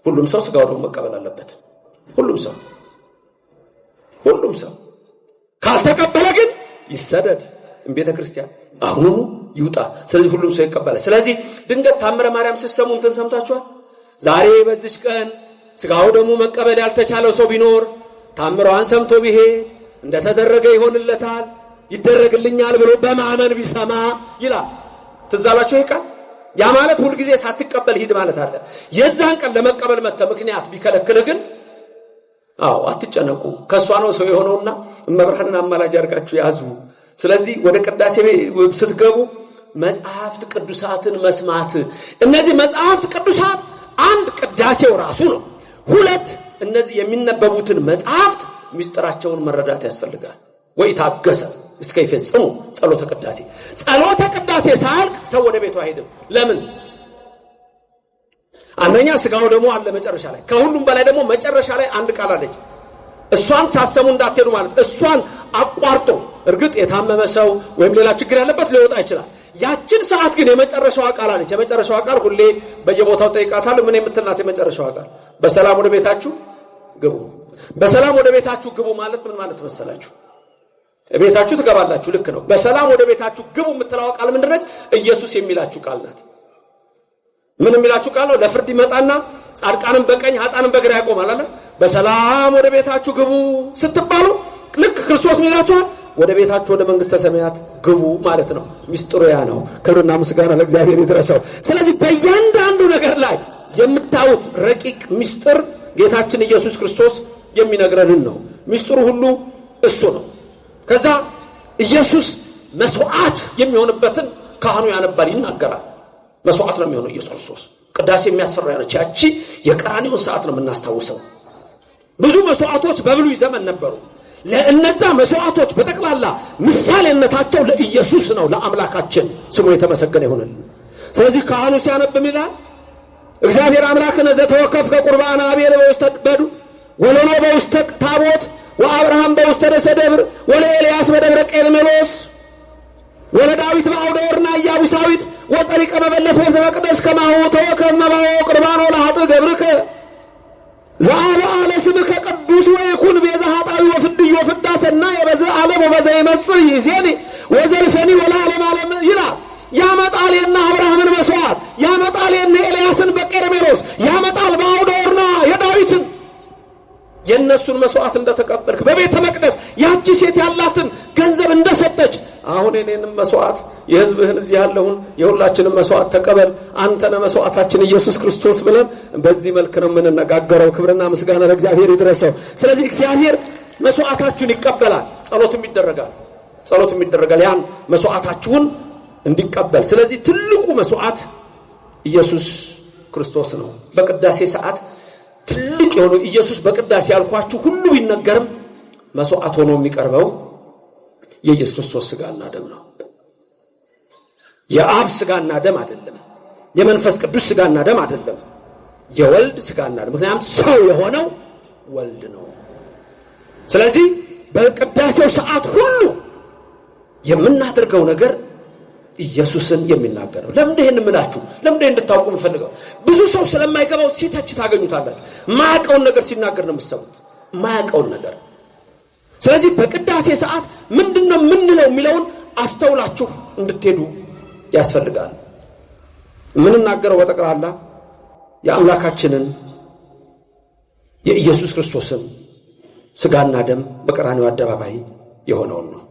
ሁሉም ሰው ስጋው ደግሞ መቀበል አለበት። ሁሉም ሰው ካልተቀበለ ግን ይሰደድ እምቤተ ክርስቲያን፣ አሁኑኑ ይውጣ። ስለዚህ ሁሉም ሰው ይቀበላል። ስለዚህ ድንገት ታምረ ማርያም ሲሰሙ እንትን ሰምታችኋል? ዛሬ በዚህ ቀን ስጋው ደግሞ መቀበል ያልተቻለው ሰው ቢኖር ታምሯን ሰምቶ ቢሄድ እንደተደረገ ይሆንለታል፣ ይደረግልኛል ብሎ በማመን ቢሰማ ይላል። ትዛላችሁ ይሄ ቃል። ያ ማለት ሁሉ ጊዜ ሳትቀበል ሂድ ማለት አለ። የዛን ቀን ለመቀበል መተ ምክንያት ቢከለክል ግን አትጨነቁ፣ ከሷ ነው ሰው የሆነውና እመብርሃንን አማላጅ አድርጋችሁ ያዙ። ስለዚህ ወደ ቅዳሴ ስትገቡ መጽሐፍት ቅዱሳትን መስማት። እነዚህ መጽሐፍት ቅዱሳት አንድ ቅዳሴው ራሱ ነው። ሁለት እነዚህ የሚነበቡትን መጽሐፍት ምስጢራቸውን መረዳት ያስፈልጋል። ወይታገሰ እስከ ይፈጽሙ ጸሎተ ቅዳሴ ሳያልቅ ሰው ወደ ቤቱ አይሄድም። ለምን? አንደኛ ስጋው ደግሞ አለ መጨረሻ ላይ። ከሁሉም በላይ ደግሞ መጨረሻ ላይ አንድ ቃል አለች። እሷን ሳትሰሙ እንዳትሄዱ ማለት። እሷን አቋርጦ እርግጥ የታመመ ሰው ወይም ሌላ ችግር ያለበት ሊወጣ ይችላል። ያችን ሰዓት ግን የመጨረሻው ቃል አለች። የመጨረሻው ቃል ሁሌ በየቦታው ጠይቃታለሁ። ምን የምትናት የመጨረሻው ቃል? በሰላም ወደ ቤታችሁ ግቡ። በሰላም ወደ ቤታችሁ ግቡ ማለት ምን ማለት መሰላችሁ? ቤታችሁ ትገባላችሁ፣ ልክ ነው። በሰላም ወደ ቤታችሁ ግቡ የምትለው ቃል ምንድነች? ኢየሱስ የሚላችሁ ቃል ናት። ምን የሚላችሁ ቃል ነው? ለፍርድ ይመጣና ጻድቃንን በቀኝ ኃጥአንን በግራ ያቆማል አይደል? በሰላም ወደ ቤታችሁ ግቡ ስትባሉ ልክ ክርስቶስ ምን ይላችኋል? ወደ ቤታችሁ ወደ መንግስተ ሰማያት ግቡ ማለት ነው። ሚስጥሩ ያ ነው። ክብርና ምስጋና ለእግዚአብሔር ይድረሰው። ስለዚህ በእያንዳንዱ ነገር ላይ የምታዩት ረቂቅ ሚስጥር ጌታችን ኢየሱስ ክርስቶስ የሚነግረንን ነው። ሚስጥሩ ሁሉ እሱ ነው። ከዛ ኢየሱስ መስዋዕት የሚሆንበትን ካህኑ ያነባል፣ ይናገራል። መስዋዕት ነው የሚሆነው ኢየሱስ ክርስቶስ። ቅዳሴ የሚያስፈራ ያለች ያቺ የቀራንዮን ሰዓት ነው የምናስታውሰው። ብዙ መስዋዕቶች በብሉይ ዘመን ነበሩ። ለእነዛ መስዋዕቶች በጠቅላላ ምሳሌነታቸው ለኢየሱስ ነው፣ ለአምላካችን ስሙ የተመሰገነ ይሁንልን። ስለዚህ ካህኑ ሲያነብም ይላል እግዚአብሔር አምላክነ ዘተወከፍ ከቁርባን አቤል በውስተ በዱ ወለኖ በውስተ ታቦት ወአብርሃም በውስተ ርዕሰ ደብር ወለኤልያስ በደብረ ቀርሜሎስ ወለዳዊት በአውደ ወርና ኢያቡሳዊት ወጸሪቀ መበለት ወንተ መቅደስ ከማሁ ተወከፍ መባው ቁርባን ወለኃጥእ ገብርከ ዘአለ አለ ስምከ ቅዱስ ወይኩን ቤዛ ኃጣዊ ወፍድዮ ወፍዳ ሰናይ በዘ ዓለም ወበዘ ይመጽእ ይዜኒ ወዘልፈኒ ወለዓለም ዓለም ይላል። ያመጣል የነ አብርሃምን መስዋዕት፣ ያመጣል የነ ኤልያስን በቀርሜሎስ፣ ያመጣል በአውደ ወርና የዳዊትን የነሱን መስዋዕት እንደተቀበልክ በቤተ መቅደስ ያቺ ሴት ያላትን ገንዘብ እንደሰጠች አሁን የኔንም መስዋዕት የሕዝብህን እዚህ ያለውን የሁላችንም መስዋዕት ተቀበል አንተነ መስዋዕታችን ኢየሱስ ክርስቶስ ብለን በዚህ መልክ ነው የምንነጋገረው። ክብርና ምስጋና ለእግዚአብሔር ይድረሰው። ስለዚህ እግዚአብሔር መስዋዕታችሁን ይቀበላል፣ ጸሎትም ይደረጋል ያን መስዋዕታችሁን እንዲቀበል። ስለዚህ ትልቁ መስዋዕት ኢየሱስ ክርስቶስ ነው። በቅዳሴ ሰዓት ትልቅ የሆነው ኢየሱስ በቅዳሴ ያልኳችሁ ሁሉ ቢነገርም መስዋዕት ሆኖ የሚቀርበው የኢየሱስ ክርስቶስ ሥጋና ደም ነው። የአብ ሥጋና ደም አይደለም፣ የመንፈስ ቅዱስ ሥጋና ደም አይደለም፣ የወልድ ሥጋና ደም። ምክንያቱም ሰው የሆነው ወልድ ነው። ስለዚህ በቅዳሴው ሰዓት ሁሉ የምናደርገው ነገር ኢየሱስን የሚናገር ነው። ለምን ይሄን እምላችሁ? ለምን እንድታውቁ የምፈልገው ብዙ ሰው ስለማይገባው ሲተች ታገኙታላችሁ። ማያውቀውን ነገር ሲናገር ነው የምትሰሙት፣ ማያውቀውን ነገር። ስለዚህ በቅዳሴ ሰዓት ምንድነው ምንለው የሚለውን አስተውላችሁ እንድትሄዱ ያስፈልጋል። የምንናገረው በጠቅላላ የአምላካችንን የኢየሱስ ክርስቶስን ሥጋና ደም በቀራንዮ አደባባይ የሆነውን ነው።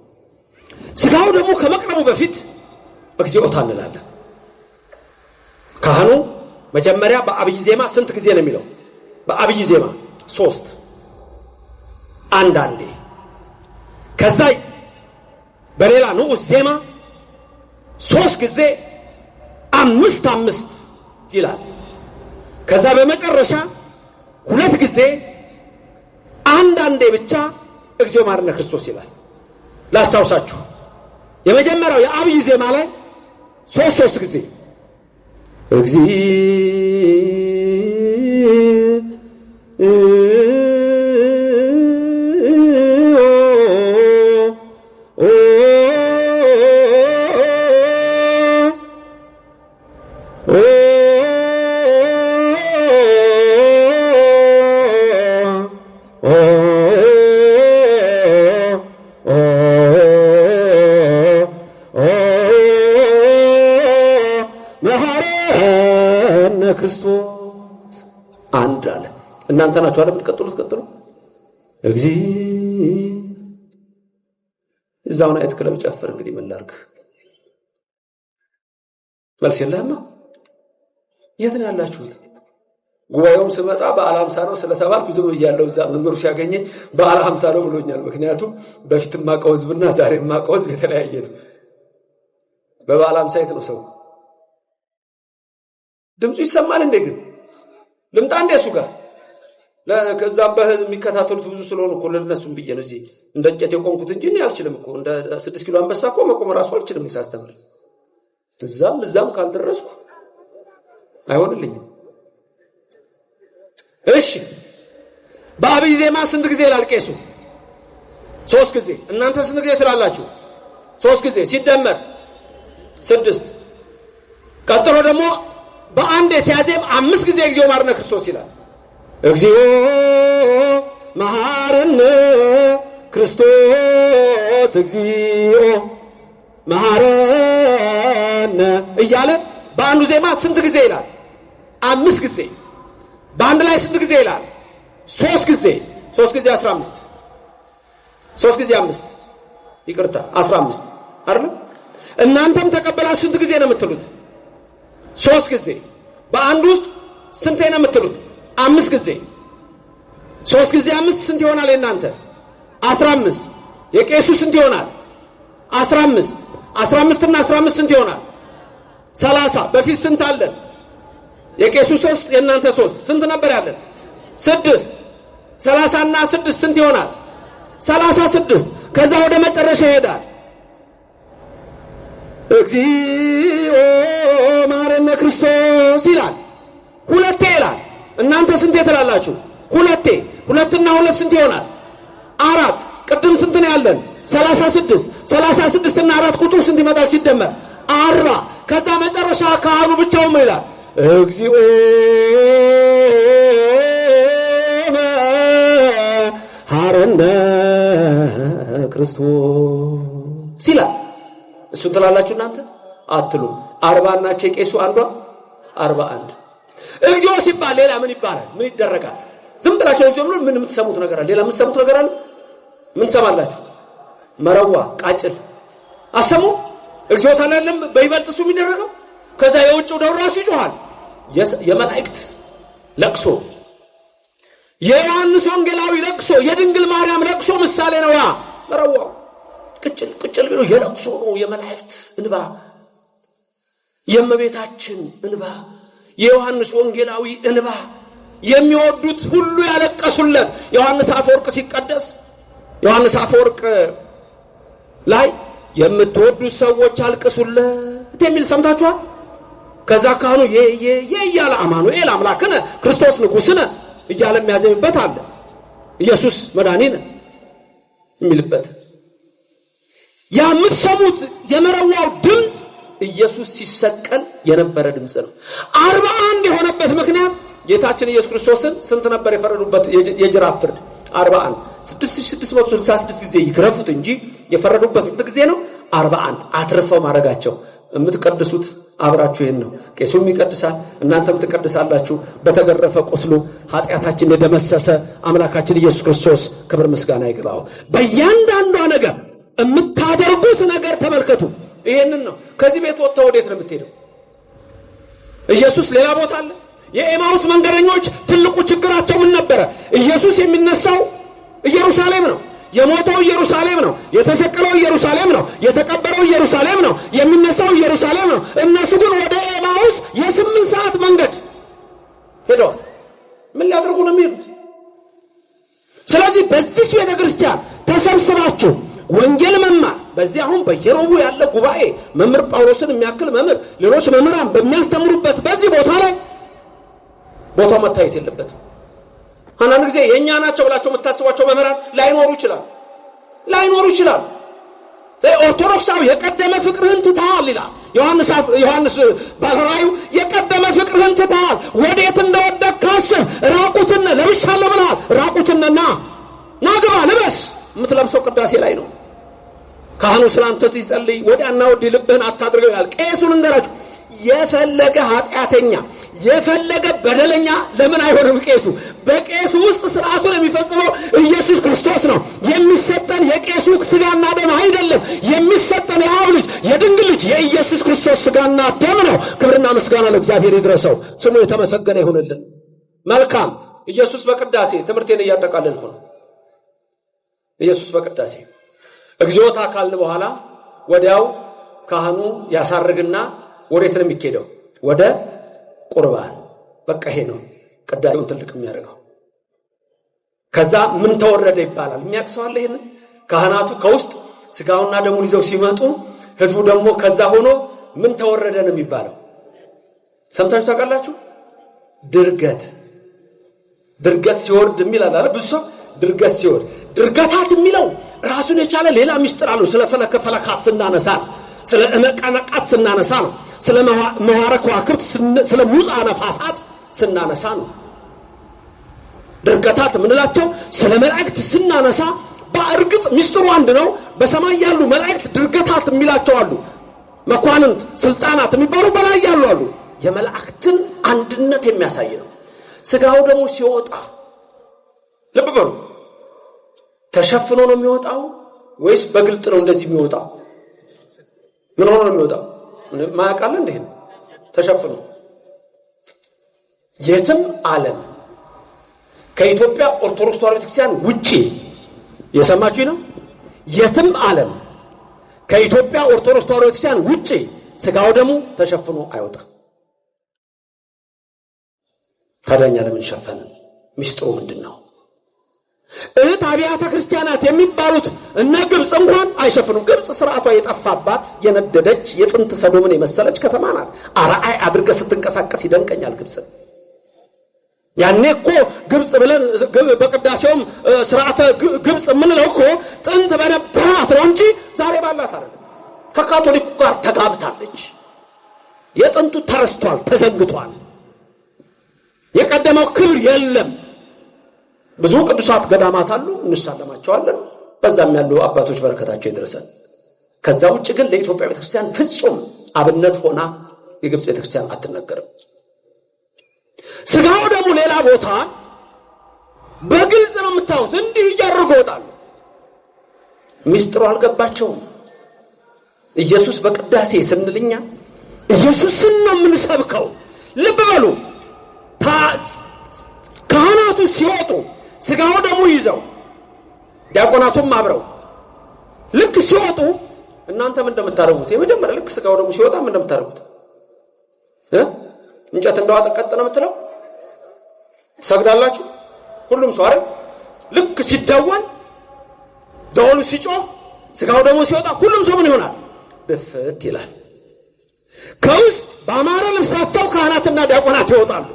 ሥጋው ደግሞ ከመቅረቡ በፊት እግዚኦታ እንላለን። ካህኑ መጀመሪያ በአብይ ዜማ ስንት ጊዜ ነው የሚለው? በአብይ ዜማ 3 አንዳንዴ፣ ከዛ በሌላ ንዑስ ዜማ 3 ጊዜ 5 ይላል። ከዛ በመጨረሻ 2 ጊዜ አንዳንዴ ብቻ እግዚኦ ማርነ ክርስቶስ ይላል። ላስታውሳችሁ፣ የመጀመሪያው የአብይ ዜማ ላይ 3 ጊዜ እግዚኦ ክርስቶስ አንድ አለ። እናንተ ናችሁ አይደል የምትቀጥሉት? ቀጥሉ። እዛውን አይት ክለብ ጨፍር። እንግዲህ ምን ላድርግ? መልስ የለህማ። የት ነው ያላችሁት? ጉባኤውም ስመጣ በዓለ ሃምሳ ነው ስለተባልኩ ዝም ብያለሁ። እዛ መምህሩ ሲያገኘኝ በዓለ ሃምሳ ነው ብሎኛል። ምክንያቱም በፊትም ማቀው ህዝብና ዛሬም ማቀው ህዝብ የተለያየ ነው። በበዓለ ሃምሳ የት ነው ሰው? ድምፁ ይሰማል እንዴ? ግን ልምጣ እንደ እሱ ጋር ከዛም በህዝብ የሚከታተሉት ብዙ ስለሆኑ እኮ ለነሱም ብዬ ነው እዚህ እንደ እንጨት የቆምኩት እንጂ እኔ አልችልም እኮ እንደ 6 ኪሎ አንበሳ እኮ መቆም ራሱ አልችልም። ሳስተምር እዛም ካልደረስኩ አይሆንልኝም። እሺ፣ በአብይ ዜማ ስንት ጊዜ ይላል ቄሱ? 3 ጊዜ። እናንተ ስንት ጊዜ ትላላችሁ? 3 ጊዜ ሲደመር 6። ቀጥሎ ደግሞ በአንድ ሲያዜም 5 ጊዜ እግዚኦ ማርነ ክርስቶስ ይላል። እግዚኦ መሐረነ ክርስቶስ እግዚኦ መሐረነ እያለ በአንዱ ዜማ ስንት ጊዜ ይላል? 5 ጊዜ። በአንድ ላይ ስንት ጊዜ ይላል? 3 ጊዜ። 3 ጊዜ 15፣ 3 ጊዜ 5 ይቅርታ 15 አይደል? እናንተም ተቀበላችሁ ስንት ጊዜ ነው የምትሉት? 3 ጊዜ። በአንድ ውስጥ ስንት ነው የምትሉት? 5 ጊዜ። 3 ጊዜ 5 ስንት ይሆናል? እናንተ 15። የቄሱ ስንት ይሆናል? 15። 15 እና 15 ስንት ይሆናል? 30። በፊት ስንት አለን? የቄሱ 3 የእናንተ 3 ስንት ነበር ያለን? 6። 30 እና 6 ስንት ይሆናል? 36። ከዛ ወደ መጨረሻ ይሄዳል። እግዚኦ ማረነ ክርስቶስ ይላል። 2 ይላል። እናንተ ስንት ትላላችሁ? 2። 2 እና 2 ስንት ይሆናል? 4። ቅድም ስንት ነው ያለን? 36። 36 እና 4 ቁጥሩ ስንት ይመጣል ሲደመር? 40። ከዛ መጨረሻ ካህኑ ብቻውን ይላል እግዚኦ ማረነ ክርስቶስ ይላል። እሱን ትላላችሁ እናንተ? አትሉ። 40 እና ቄሱ አንዷ 41። እግዚኦ ሲባል ሌላ ምን ይባላል? ምን ይደረጋል? ዝም ብላችሁ እግዚኦ ብሎ ምን የምትሰሙት ነገር አለ? ሌላ የምትሰሙት ነገር አለ? ምን ሰማላችሁ? መረዋ ቃጭል አሰሙ። እግዚኦ ታላለም በይበልጥ እሱ የሚደረገው። ከዛ የውጭው ደው ራሱ ይጮሃል። የመላእክት ለቅሶ፣ የዮሐንስ ወንጌላዊ ለቅሶ፣ የድንግል ማርያም ለቅሶ ምሳሌ ነው። ያ መረዋው ቅጭል ቅጭል ብሎ የለቅሶ ነው። የመላእክት እንባ፣ የእመቤታችን እንባ፣ የዮሐንስ ወንጌላዊ እንባ፣ የሚወዱት ሁሉ ያለቀሱለት። ዮሐንስ አፈወርቅ ሲቀደስ ዮሐንስ አፈወርቅ ላይ የምትወዱት ሰዎች አልቅሱለት የሚል ሰምታችኋል? ከዛ ካህኑ የያለ አማኑኤል አምላክነ ክርስቶስ ንጉሥነ እያለ የሚያዘምበት አለ። ኢየሱስ መድኃኒነ የሚልበት ያ የምትሰሙት የመረዋው ድምፅ ኢየሱስ ሲሰቀል የነበረ ድምፅ ነው። 41 የሆነበት ምክንያት ጌታችን ኢየሱስ ክርስቶስን ስንት ነበር የፈረዱበት? የጅራፍ ፍርድ 41። 6666 ጊዜ ይግረፉት እንጂ የፈረዱበት ስንት ጊዜ ነው? 41። አትርፈው ማድረጋቸው። የምትቀድሱት አብራችሁ ይሄን ነው። ቄሱም ይቀድሳል፣ እናንተም ትቀድሳላችሁ። በተገረፈ ቁስሉ ኃጢአታችን የደመሰሰ አምላካችን ኢየሱስ ክርስቶስ ክብር ምስጋና ይግባው። በእያንዳንዷ ነገር የምታደርጉት ነገር ተመልከቱ። ይሄንን ነው። ከዚህ ቤት ወጥተው ወዴት ነው የምትሄደው? ኢየሱስ ሌላ ቦታ አለ። የኤማውስ መንገደኞች ትልቁ ችግራቸው ምን ነበረ? ኢየሱስ የሚነሳው ኢየሩሳሌም ነው። የሞተው ኢየሩሳሌም ነው። የተሰቀለው ኢየሩሳሌም ነው። የተቀበረው ኢየሩሳሌም ነው። የሚነሳው ኢየሩሳሌም ነው። እነሱ ግን ወደ ኤማውስ የ8 ሰዓት መንገድ ሄደዋል። ምን ሊያደርጉ ነው የሚሄዱት? ስለዚህ በዚህ ቤተክርስቲያን ተሰብስባችሁ ወንጌል መማር፣ በዚህ አሁን በየሮቡ ያለ ጉባኤ መምህር ጳውሎስን የሚያክል መምህር፣ ሌሎች መምህራን በሚያስተምሩበት በዚህ ቦታ ላይ ቦታው መታየት የለበትም። አንዳንድ ጊዜ የኛ ናቸው ብላችሁ የምታስቧቸው መምህራን ላይኖሩ ይችላል። ኦርቶዶክሳዊ የቀደመ ፍቅርህን ትተሃል ይላል ዮሐንስ ባለራእዩ። የቀደመ ፍቅርህን ትተሃል፣ ወዴት እንደወደቅህ አስብ። ራቁትን ለብሻለሁ ብለሃል። ራቁትን ና ግባ ልበስ። የምትለብሰው ቅዳሴ ላይ ነው። ካህኑ ስላንተ ሲጸልይ ወዲያና ወዲህ ልብህን አታድርገው ይላል። ቄሱን እንገራችሁ፣ የፈለገ ኃጢአተኛ የፈለገ በደለኛ ለምን አይሆንም? ቄሱ በቄሱ ውስጥ ስርዓቱን የሚፈጽመው ኢየሱስ ክርስቶስ ነው። የሚሰጠን የቄሱ ስጋና ደም አይደለም። የሚሰጠን የአብ ልጅ የድንግል ልጅ የኢየሱስ ክርስቶስ ስጋና ደም ነው። ክብርና ምስጋና ለእግዚአብሔር ይድረሰው፣ ስሙ የተመሰገነ ይሁንልን። መልካም። ኢየሱስ በቅዳሴ ትምህርቴን እያጠቃለልኩ ነው። ኢየሱስ በቅዳሴ እግዚኦታ ካልን በኋላ ወዲያው ካህኑ ያሳርግና ወዴት ነው የሚኬደው? ወደ ቁርባን። በቃ ይሄ ነው ቅዳሴውን ትልቅ የሚያደርገው። ከዛ ምን ተወረደ ይባላል። የሚያቅሰዋል ይሄን ካህናቱ ከውስጥ ስጋውና ደሙን ይዘው ሲመጡ፣ ህዝቡ ደግሞ ከዛ ሆኖ ምን ተወረደ ነው የሚባለው። ሰምታችሁ ታውቃላችሁ? ድርገት ሲወርድ የሚላል አይደል? ብዙ ሰው ድርገት ሲወርድ፣ ድርገታት የሚለው ራሱን የቻለ ሌላ ምስጢር አለው። ስለ ፈለካት ስናነሳ፣ ስለ እመቃነቃት ስናነሳ ነው። ስለ መዋረ ከዋክብት ስለ ሙፃ ነፋሳት ስናነሳ ነው። ድርገታት የምንላቸው ስለ መላእክት ስናነሳ በእርግጥ ምስጢሩ አንድ ነው። በሰማይ ያሉ መላእክት ድርገታት የሚላቸው አሉ። መኳንንት፣ ስልጣናት የሚባሉ በላይ ያሉ አሉ። የመላእክትን አንድነት የሚያሳይ ነው። ስጋው ደግሞ ሲወጣ ልብ በሉ፣ ተሸፍኖ ነው የሚወጣው ወይስ በግልጥ ነው እንደዚህ የሚወጣው? ምን ሆኖ ነው የሚወጣው? ማያውቃል እንዴ? ተሸፍኖ የትም ዓለም ከኢትዮጵያ ኦርቶዶክስ ተዋሕዶ ቤተክርስቲያን ውጪ የሰማችሁ ነው። የትም ዓለም ከኢትዮጵያ ኦርቶዶክስ ተዋሕዶ ቤተክርስቲያን ውጪ ስጋው ደሙ ተሸፍኖ አይወጣም። ታዲያ ለምን ሸፈነ? ሚስጥሩ ምንድነው? እህት አብያተ ክርስቲያናት የሚባሉት እነ ግብጽ እንኳን አይሸፍኑም። ግብጽ ስርዓቷ የጠፋባት የነደደች የጥንት ሰዶምን የመሰለች ከተማ ናት። አርአይ አድርገህ ስትንቀሳቀስ ይደንቀኛል ግብጽ። ያኔ እኮ ግብጽ ብለን በቅዳሴውም ስርዓተ ግብጽ የምንለው እኮ ጥንት በነበራት ነው እንጂ ዛሬ ባላት አይደለም። ከካቶሊኩ ጋር ተጋብታለች። የጥንቱ ተረስቷል፣ ተዘንግቷል። የቀደመው ክብር የለም። ብዙ ቅዱሳት ገዳማት አሉ፣ እንሳለማቸዋለን። በዛም ያሉ አባቶች በረከታቸው ይድረሰን። ከዛ ውጭ ግን ለኢትዮጵያ ቤተክርስቲያን ፍጹም አብነት ሆና የግብጽ ቤተክርስቲያን አትነገርም። ስጋው ደግሞ ሌላ ቦታ በግልጽ ነው የምታዩት። እንዲህ እያደረጉ ይወጣሉ። ሚስጥሩ አልገባቸውም። ኢየሱስ በቅዳሴ ስንልኛ ኢየሱስን ነው የምንሰብከው። ልብ በሉ። ካህናቱ ሲወጡ ስጋው ደግሞ ይዘው ዲያቆናቱም አብረው ልክ ሲወጡ እናንተም እንደምታረጉት የመጀመሪያ ልክ ስጋው ደግሞ ሲወጣ ምን እንደምታረጉት እንጨት እንደዋጠ ቀጥ ነው የምትለው ሰግዳላችሁ። ሁሉም ሰው አይደል? ልክ ሲደወል ደወሉ ሲጮህ ስጋው ደግሞ ሲወጣ ሁሉም ሰው ምን ይሆናል? ድፍት ይላል። ከውስጥ በአማረ ልብሳቸው ካህናትና ዲያቆናት ይወጣሉ።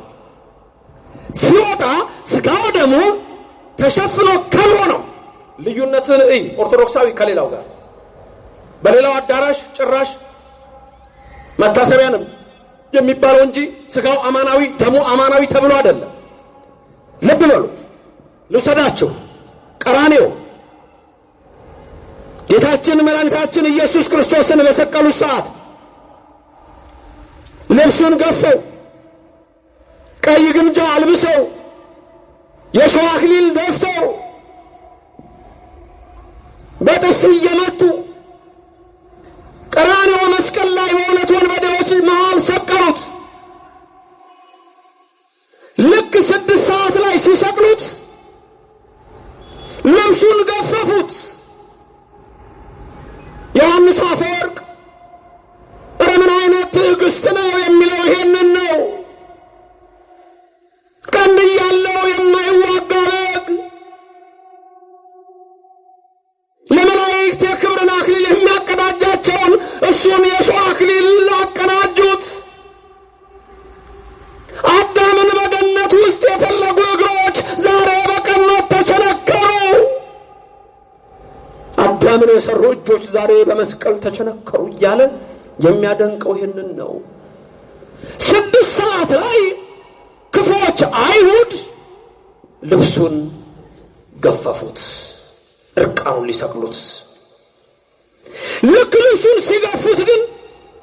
ሲወጣ ስጋው ደግሞ ተሸፍኖ ከብሮ ነው። ልዩነትን ኦርቶዶክሳዊ ከሌላው ጋር በሌላው አዳራሽ ጭራሽ መታሰቢያንም የሚባለው እንጂ ስጋው አማናዊ ደሙ አማናዊ ተብሎ አይደለም። ልብ በሉ። ልውሰዳችሁ። ቀራንዮ ጌታችን መድኃኒታችን ኢየሱስ ክርስቶስን በሰቀሉ ሰዓት ልብሱን ገፈው ቀይ ግምጃ አልብሰው የሾህ አክሊል ደፍተው በጥፊ እየመቱ ቀራንዮ መስቀል ላይ በሁለት ወንበዴዎች መሃል ሰቀሉት። ልክ 6 ሰዓት ላይ ሲሰቅሉት ልብሱን ገፈፉት። ዮሐንስ አፈወርቅ ምን አይነት ትዕግስት ነው የሚለው ይሄንን ነው። ቀንድ ያለው የማይዋጋ በግ ለመላእክት የክብርን አክሊል የሚያቀዳጃቸውን እሱን የሾህ አክሊል አቀዳጁት። አዳምን በገነት ውስጥ የፈለጉ እግሮች ዛሬ በቀኖት ተቸነከሩ። አዳምን የሰሩ እጆች ዛሬ በመስቀል ተቸነከሩ እያለ የሚያደንቀው ይህንን ነው። 6 ሰዓት ላይ ክፎች አይሁድ ልብሱን ገፈፉት፣ እርቃኑን ሊሰቅሉት። ልክ ልብሱን ሲገፉት ግን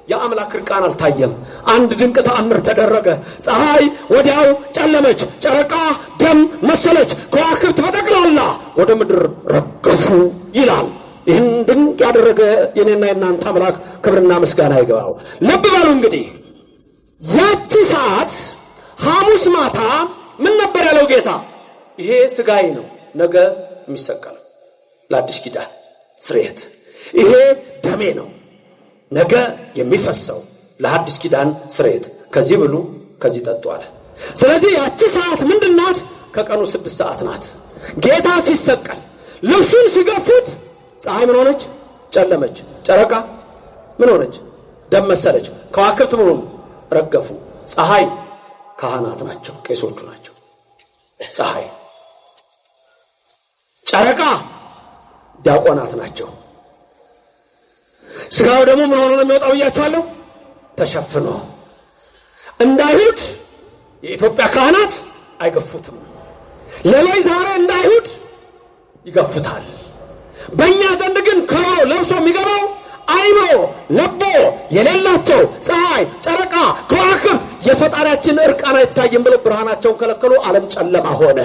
የአምላክ እርቃን አልታየም። አንድ ድንቅ ተአምር ተደረገ። ፀሐይ ወዲያው ጨለመች፣ ጨረቃ ደም መሰለች፣ ከዋክብት በጠቅላላ ወደ ምድር ረገፉ ይላል። ይህን ድንቅ ያደረገ የኔና የናንተ አምላክ ክብርና ምስጋና ይግባው። ልብ በሉ እንግዲህ ያቺ ሰዓት ሐሙስ ማታ ምን ነበር ያለው ጌታ? ይሄ ስጋዬ ነው ነገ የሚሰቀለው ለአዲስ ኪዳን ስርየት፣ ይሄ ደሜ ነው ነገ የሚፈሰው ለአዲስ ኪዳን ስርየት፣ ከዚህ ብሉ ከዚህ ጠጡ አለ። ስለዚህ ያቺ ሰዓት ምንድናት? ከቀኑ 6 ሰዓት ናት። ጌታ ሲሰቀል ልብሱን ሲገፉት ፀሐይ ምን ሆነች? ጨለመች። ጨረቃ ምን ሆነች? ደም መሰለች። ከዋክብት ምን ሆኑ? ረገፉ። ፀሐይ ካህናት ናቸው፣ ቄሶቹ ናቸው። ፀሐይ ጨረቃ ዲያቆናት ናቸው። ስጋው ደግሞ ምን ሆኖ ነው የሚወጣው ብያችኋለሁ? ተሸፍኖ። እንዳይሁድ የኢትዮጵያ ካህናት አይገፉትም። ለላይ ዛሬ እንዳይሁድ ይገፉታል። በእኛ ዘንድ ግን ከብሮ ለብሶ የሚገባው አይምሮ ለቦ የሌላቸው ፀሐይ፣ ጨረቃ፣ ከዋክብት የፈጣሪያችን እርቃን አይታይም ብለው ብርሃናቸውን ከለከሉ። ዓለም ጨለማ ሆነ።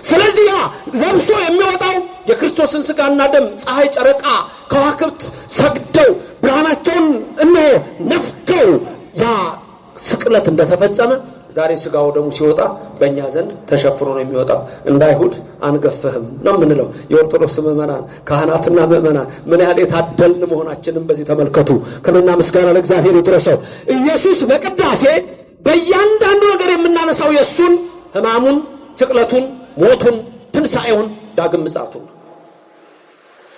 ስለዚህ ያ ለብሶ የሚወጣው የክርስቶስን ሥጋና ደም ፀሐይ፣ ጨረቃ፣ ከዋክብት ሰግደው ብርሃናቸውን እነሆ ነፍገው ያ ስቅለት እንደተፈጸመ ዛሬ ሥጋው ደሙ ሲወጣ በእኛ ዘንድ ተሸፍኖ ነው የሚወጣው። እንዳይሁድ አንገፍህም ነው የምንለው። የኦርቶዶክስ ምዕመናን ካህናትና ምዕመናን ምን ያህል የታደልን መሆናችንን በዚህ ተመልከቱ። ክብርና ምስጋና ለእግዚአብሔር ይድረሰው። ኢየሱስ በቅዳሴ በእያንዳንዱ ነገር የምናነሳው የእሱን ሕማሙን፣ ስቅለቱን፣ ሞቱን፣ ትንሣኤውን፣ ዳግም ምጽአቱን።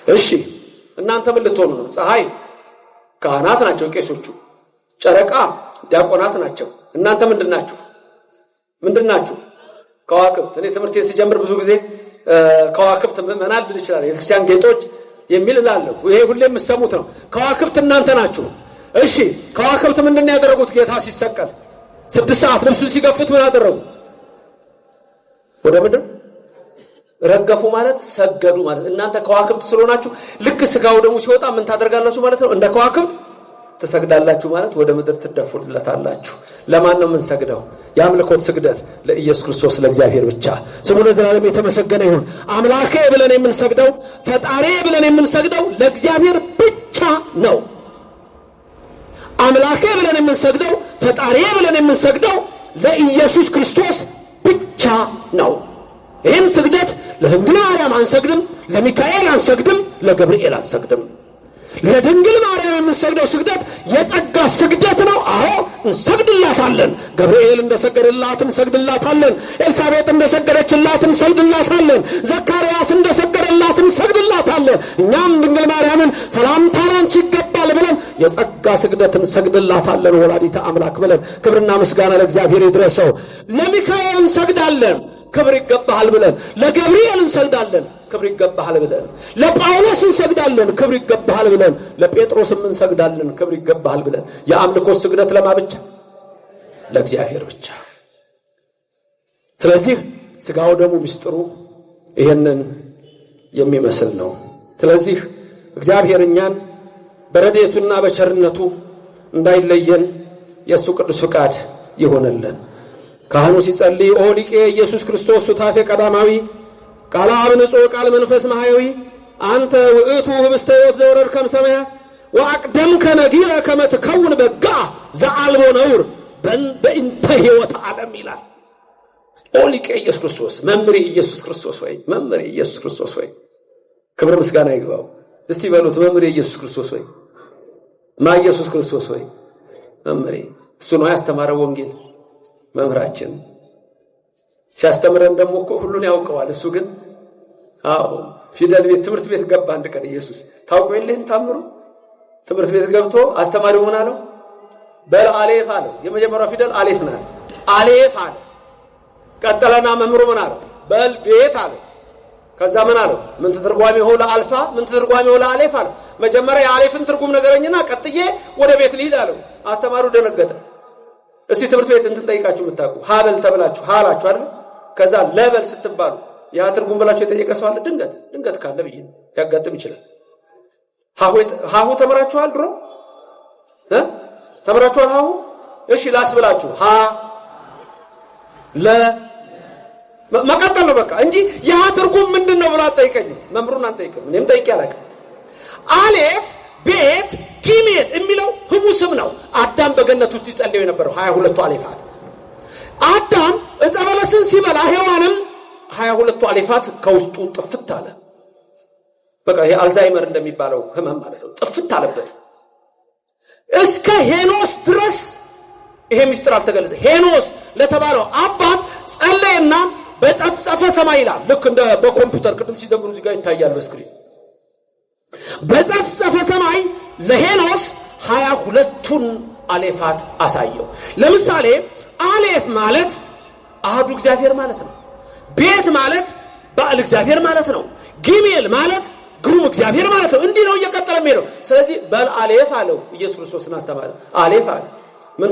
እሺ እናንተ ምን ልትሆኑ ነው? ፀሐይ ካህናት ናቸው ቄሶቹ፣ ጨረቃ ዲያቆናት ናቸው። እናንተ ምንድናችሁ? ከዋክብት። እኔ ትምህርት ሲጀምር ብዙ ጊዜ ከዋክብት ምዕመናን ልል ይችላል፣ የክርስቲያን ጌጦች የሚል እላለሁ። ይሄ ሁሌ የምትሰሙት ነው። ከዋክብት እናንተ ናችሁ። እሺ ከዋክብት ምንድን ያደረጉት? ጌታ ሲሰቀል 6 ሰዓት ልብሱን ሲገፉት ምን አደረጉ? ወደ ምድር ረገፉ ማለት ሰገዱ ማለት። እናንተ ከዋክብት ስለሆናችሁ ልክ ሥጋው ደሙ ሲወጣ ምን ታደርጋላችሁ ማለት ነው? እንደ ከዋክብት ትሰግዳላችሁ ማለት ወደ ምድር ትደፉለታላችሁ። ለማን ነው የምንሰግደው? የአምልኮት ስግደት ለኢየሱስ ክርስቶስ ለእግዚአብሔር ብቻ። ስሙ ለዘላለም የተመሰገነ ይሁን። አምላኬ ብለን የምንሰግደው፣ ፈጣሪ ብለን የምንሰግደው ለእግዚአብሔር ብቻ ነው። አምላኬ ብለን የምንሰግደው፣ ፈጣሪ ብለን የምንሰግደው ለኢየሱስ ክርስቶስ ብቻ ነው። ይህን ስግደት ለድንግል ማርያም አንሰግድም፣ ለሚካኤል አንሰግድም፣ ለገብርኤል አንሰግድም። ለድንግል ማርያም የምንሰግደው ስግደት የጸጋ ስግደት ነው። አዎ እንሰግድላታለን። ገብርኤል እንደሰገደላት እንሰግድላታለን። ኤልሳቤጥ እንደሰገደችላት እንሰግድላታለን። ዘካርያስ እንደሰገደላት እንሰግድላታለን። እኛም ድንግል ማርያምን ሰላምታ ላንቺ ይገባል ብለን የጸጋ ስግደት እንሰግድላታለን። ወላዲተ አምላክ ብለን ክብርና ምስጋና ለእግዚአብሔር ይድረሰው። ለሚካኤል እንሰግዳለን፣ ክብር ይገባሃል ብለን። ለገብርኤል እንሰግዳለን፣ ክብር ይገባሃል ብለን። ለጳውሎስ እንሰግዳለን፣ ክብር ይገባሃል ብለን። ለጴጥሮስም እንሰግዳለን፣ ክብር ይገባሃል ብለን። የአምልኮ ስግደት ለማ ብቻ? ለእግዚአብሔር ብቻ። ስለዚህ ሥጋው ደሙ ምስጢሩ ይሄንን የሚመስል ነው። ስለዚህ እግዚአብሔር እኛን በረድኤቱና በቸርነቱ እንዳይለየን የእሱ ቅዱስ ፍቃድ ይሆነልን። ካህኑ ሲጸልይ ኦ ሊቄ ኢየሱስ ክርስቶስ ሱታፌ ቀዳማዊ ቃለ አብ ንጹሕ ቃል መንፈስ ማህያዊ አንተ ውእቱ ህብስተ ሕይወት ዘወረድከ እምሰማያት ወአቅደምከ ነጊረ ከመ ትከውን በጋ ዘአልቦ ነውር በእንተ ሕይወት ዓለም ይላል። ኦ ሊቄ ኢየሱስ ክርስቶስ መምህሬ ኢየሱስ ክርስቶስ ወይ መምህሬ ኢየሱስ ክርስቶስ ወይ ክብር ምስጋና ይግባው። እስቲ በሉት መምህሬ ኢየሱስ ክርስቶስ ወይ ማ ኢየሱስ ክርስቶስ ወይ መምህሬ። እሱ ነው ያስተማረው ወንጌል መምህራችን። ሲያስተምረን ደግሞ እኮ ሁሉን ያውቀዋል። እሱ ግን ፊደል ቤት ትምህርት ቤት ገባ አንድ ቀን ኢየሱስ። ታውቁ የለህም ታምሩ? ትምህርት ቤት ገብቶ አስተማሪው ምን አለው? በል አሌፍ አለው። የመጀመሪያው ፊደል አሌፍ ናት። አሌፍ አለ። ቀጠለና መምህሩ ምን አለው? በል ቤት አለ። ከዛ ምን አለው? ምን ተተርጓሚው ለአልፋ ምን ተተርጓሚው ለአሌፍ አለ። መጀመሪያ የአሌፍን ትርጉም ነገረኝና ቀጥዬ ወደ ቤት ልሂድ አለው። አስተማሪው ደነገጠ። እስቲ ትምህርት ቤት እንትን ጠይቃችሁ የምታውቁ ሀበል ተብላችሁ ሀላችሁ አይደል? ከዛ ለበል ስትባሉ ያ ትርጉም ብላችሁ የጠየቀ ሰው አለ? ድንገት ካለ ብዬ ያጋጥም ይችላል። ሀሁ ተመራችኋል? ድሮ ተመራችኋል ሀሁ? እሺ ላስብላችሁ። ሀ ለ መቀጠል ነው በቃ እንጂ ያ ትርጉም ምንድነው ብላ አትጠይቀኝም። መምሩን አንጠይቅም። እኔም ጠይቄ አላውቅም። አሌፍ ቤት ጊሜል የሚለው ህቡ ስም ነው። አዳም በገነት ውስጥ ይጸልየው የነበረው 22 አሌፋት። አዳም ዕፀ በለስን ሲበላ ሔዋንም 22 አሌፋት ከውስጡ ጥፍት አለ። በቃ ይሄ አልዛይመር እንደሚባለው ህመም ማለት ነው። ጥፍት አለበት። እስከ ሄኖስ ድረስ ይሄ ምስጢር አልተገለጸ። ሄኖስ ለተባለው አባት ጸለየና በጸፍጸፈ ሰማይ ይላል። ልክ እንደ በኮምፒውተር ቅድም ሲዘምሩ እዚህ ጋር ይታያል በስክሪን። በጸፍጸፈ ሰማይ ለሄኖስ 22ቱን አሌፋት አሳየው። ለምሳሌ አሌፍ ማለት አሐዱ እግዚአብሔር ማለት ነው። ቤት ማለት ባዕል እግዚአብሔር ማለት ነው። ጊሜል ማለት ግሩም እግዚአብሔር ማለት ነው። እንዲህ ነው እየቀጠለ የሚሄደው። ስለዚህ በል አሌፍ አለው ኢየሱስ ክርስቶስን አስተማረ። አሌፍ አለ። ምን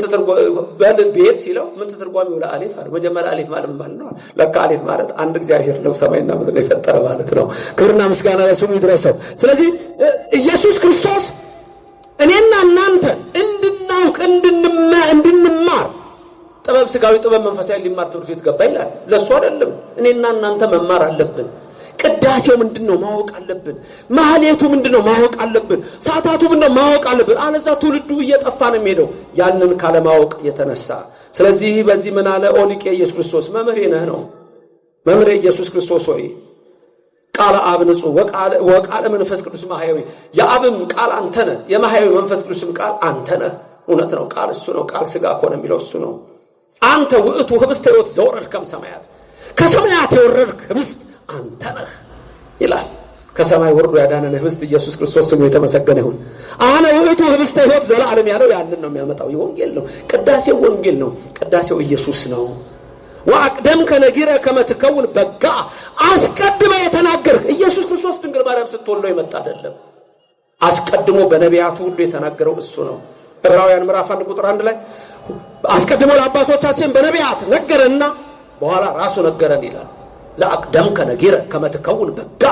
በል ቤት ሲለው ምን ተተርጓሚው ለአሌፍ አለ። መጀመሪያ አሌፍ ማለት ምን ማለት ነው? ለካ አሌፍ ማለት አንድ እግዚአብሔር ነው ሰማይና ምድር የፈጠረ ማለት ነው። ክብርና ምስጋና ለስሙ ይድረሰው። ስለዚህ ኢየሱስ ክርስቶስ እኔና እናንተ እንድናውቅ እንድንማር ጥበብ ስጋዊ ጥበብ መንፈሳዊ ሊማር ትምህርት ቤት ገባ ይላል። ለሱ አይደለም። እኔና እናንተ መማር አለብን። ቅዳሴው ምንድነው ማወቅ አለብን። ማህሌቱ ምንድነው ማወቅ አለብን። ሰዓታቱ ምንድነው ማወቅ አለብን። አለዛ ትውልዱ እየጠፋ ነው የሚሄደው ያንን ካለማወቅ የተነሳ። ስለዚህ በዚህ ምን አለ ኦሊቄ ኢየሱስ ክርስቶስ መምህሬ ነህ ነው። መምህሬ ኢየሱስ ክርስቶስ ሆይ ቃል አብ ንጹሕ ወቃል መንፈስ ቅዱስ ማህያዊ የአብም ቃል አንተ ነህ የማህያዊ መንፈስ ቅዱስም ቃል አንተ ነህ። እውነት ነው ቃል እሱ ነው። ቃል ሥጋ ሆነ የሚለው እሱ ነው። አንተ ውእቱ ህብስተ ሕይወት ዘወረድከም ሰማያት ከሰማያት የወረድክ ህብስት አንተ ነህ ይላል። ከሰማይ ወርዶ ያዳነን ህብስት ኢየሱስ ክርስቶስ ስሙ የተመሰገነ ይሁን። አነ ውእቱ ህብስተ ሕይወት ዘላለም ያለው ያንን ነው የሚያመጣው። ወንጌል ነው። ቅዳሴው ወንጌል ነው። ቅዳሴው ኢየሱስ ነው። ወአቅደም ከነጊረ ከመትከውን በጋ አስቀድመ የተናገርክ ኢየሱስ ክርስቶስ ድንግል ማርያም ስትወልደው የመጣ አይደለም። አስቀድሞ በነቢያቱ ሁሉ የተናገረው እሱ ነው። ዕብራውያን ምዕራፍ 1 ቁጥር 1 ላይ አስቀድሞ ለአባቶቻችን በነቢያት ነገረና በኋላ ራሱ ነገረን ይላል። ዘአቅደም ከነጊረ ከመትከውን በጋ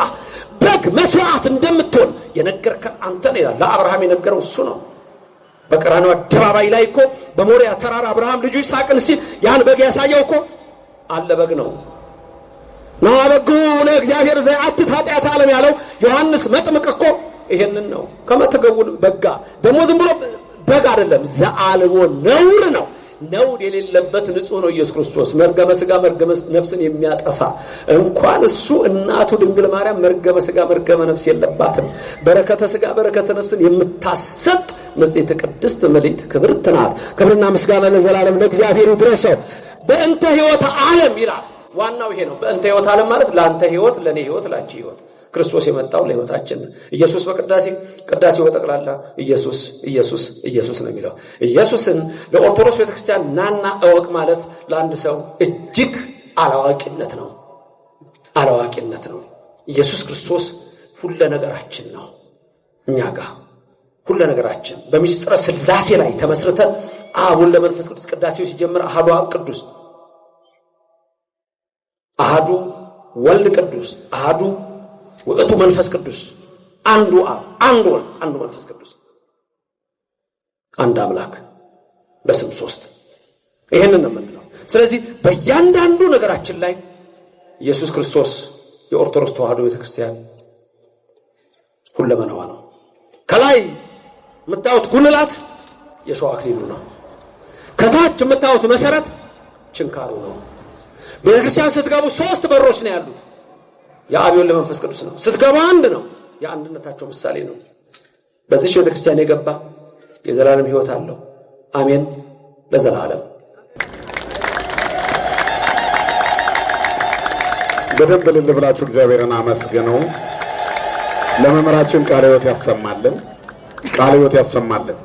በግ መስዋዕት እንደምትሆን የነገርከን አንተ ነህ ይላል። ለአብርሃም የነገረው እሱ ነው። በቀራንዮ አደባባይ ላይ እኮ በሞሪያ ተራራ አብርሃም ልጁ ይስሐቅን ሲል ያን በግ ያሳየው እኮ አለ በግ ነው። ናበጉ ለእግዚአብሔር ዘአትት ኃጢአት ዓለም ያለው ዮሐንስ መጥምቅ እኮ ይሄንን ነው። ከመትገውን በጋ ደግሞ ዝም ብሎ በግ አይደለም ዘአልቦ ነውር ነው። ነውር የሌለበት ንጹህ ነው ኢየሱስ ክርስቶስ። መርገመ ሥጋ መርገመ ነፍስን የሚያጠፋ እንኳን እሱ እናቱ ድንግል ማርያም መርገመ ሥጋ መርገመ ነፍስ የለባትም። በረከተ ሥጋ በረከተ ነፍስን የምታሰጥ ንጽሕት ቅድስት ምልዕት ክብርት ናት። ክብርና ምስጋና ለዘላለም ለእግዚአብሔር ይድረሰው። በእንተ ሕይወት ዓለም ይላል። ዋናው ይሄ ነው። በእንተ ሕይወት ዓለም ማለት ለአንተ ሕይወት፣ ለኔ ሕይወት፣ ላንቺ ሕይወት ክርስቶስ የመጣው ለሕይወታችን ኢየሱስ ቅዳሴው በጠቅላላ ኢየሱስ ኢየሱስ ኢየሱስ ነው የሚለው። ኢየሱስን ለኦርቶዶክስ ቤተክርስቲያን ናና እወቅ ማለት ለአንድ ሰው እጅግ አላዋቂነት ነው። አላዋቂነት ነው። ኢየሱስ ክርስቶስ ሁሉ ነገራችን ነው። እኛ ጋር ሁሉ ነገራችን በሚስጥረ ሥላሴ ላይ ተመስርተን አብ ወልድ መንፈስ ቅዱስ ቅዳሴው ሲጀምር አሐዱ አብ ቅዱስ፣ አሐዱ ወልድ ቅዱስ፣ አሐዱ ውእቱ መንፈስ ቅዱስ፣ አንዱ አብ፣ አንዱ ወልድ፣ አንዱ መንፈስ ቅዱስ፣ አንድ አምላክ በስም ሶስት። ይሄንን ነው የምንለው። ስለዚህ በእያንዳንዱ ነገራችን ላይ ኢየሱስ ክርስቶስ የኦርቶዶክስ ተዋሕዶ ቤተክርስቲያን ሁለመናዋ ነው። ከላይ የምታዩት ጉልላት የሸዋ አክሊሉ ነው። ከታች የምታዩት መሰረት ችንካሩ ነው። ቤተክርስቲያን ስትገቡ 3 በሮች ነው ያሉት። የአብ ወልድ መንፈስ ቅዱስ ነው። ስትገቡ አንድ ነው። የአንድነታቸው ምሳሌ ነው። በዚህ ቤተክርስቲያን የገባ የዘላለም ሕይወት አለው። አሜን ለዘላለም። በደንብ ልል ብላችሁ እግዚአብሔርን አመስግኑ። ለመምህራችን ቃለ ሕይወት ያሰማልን፣ ቃለ ሕይወት ያሰማልን።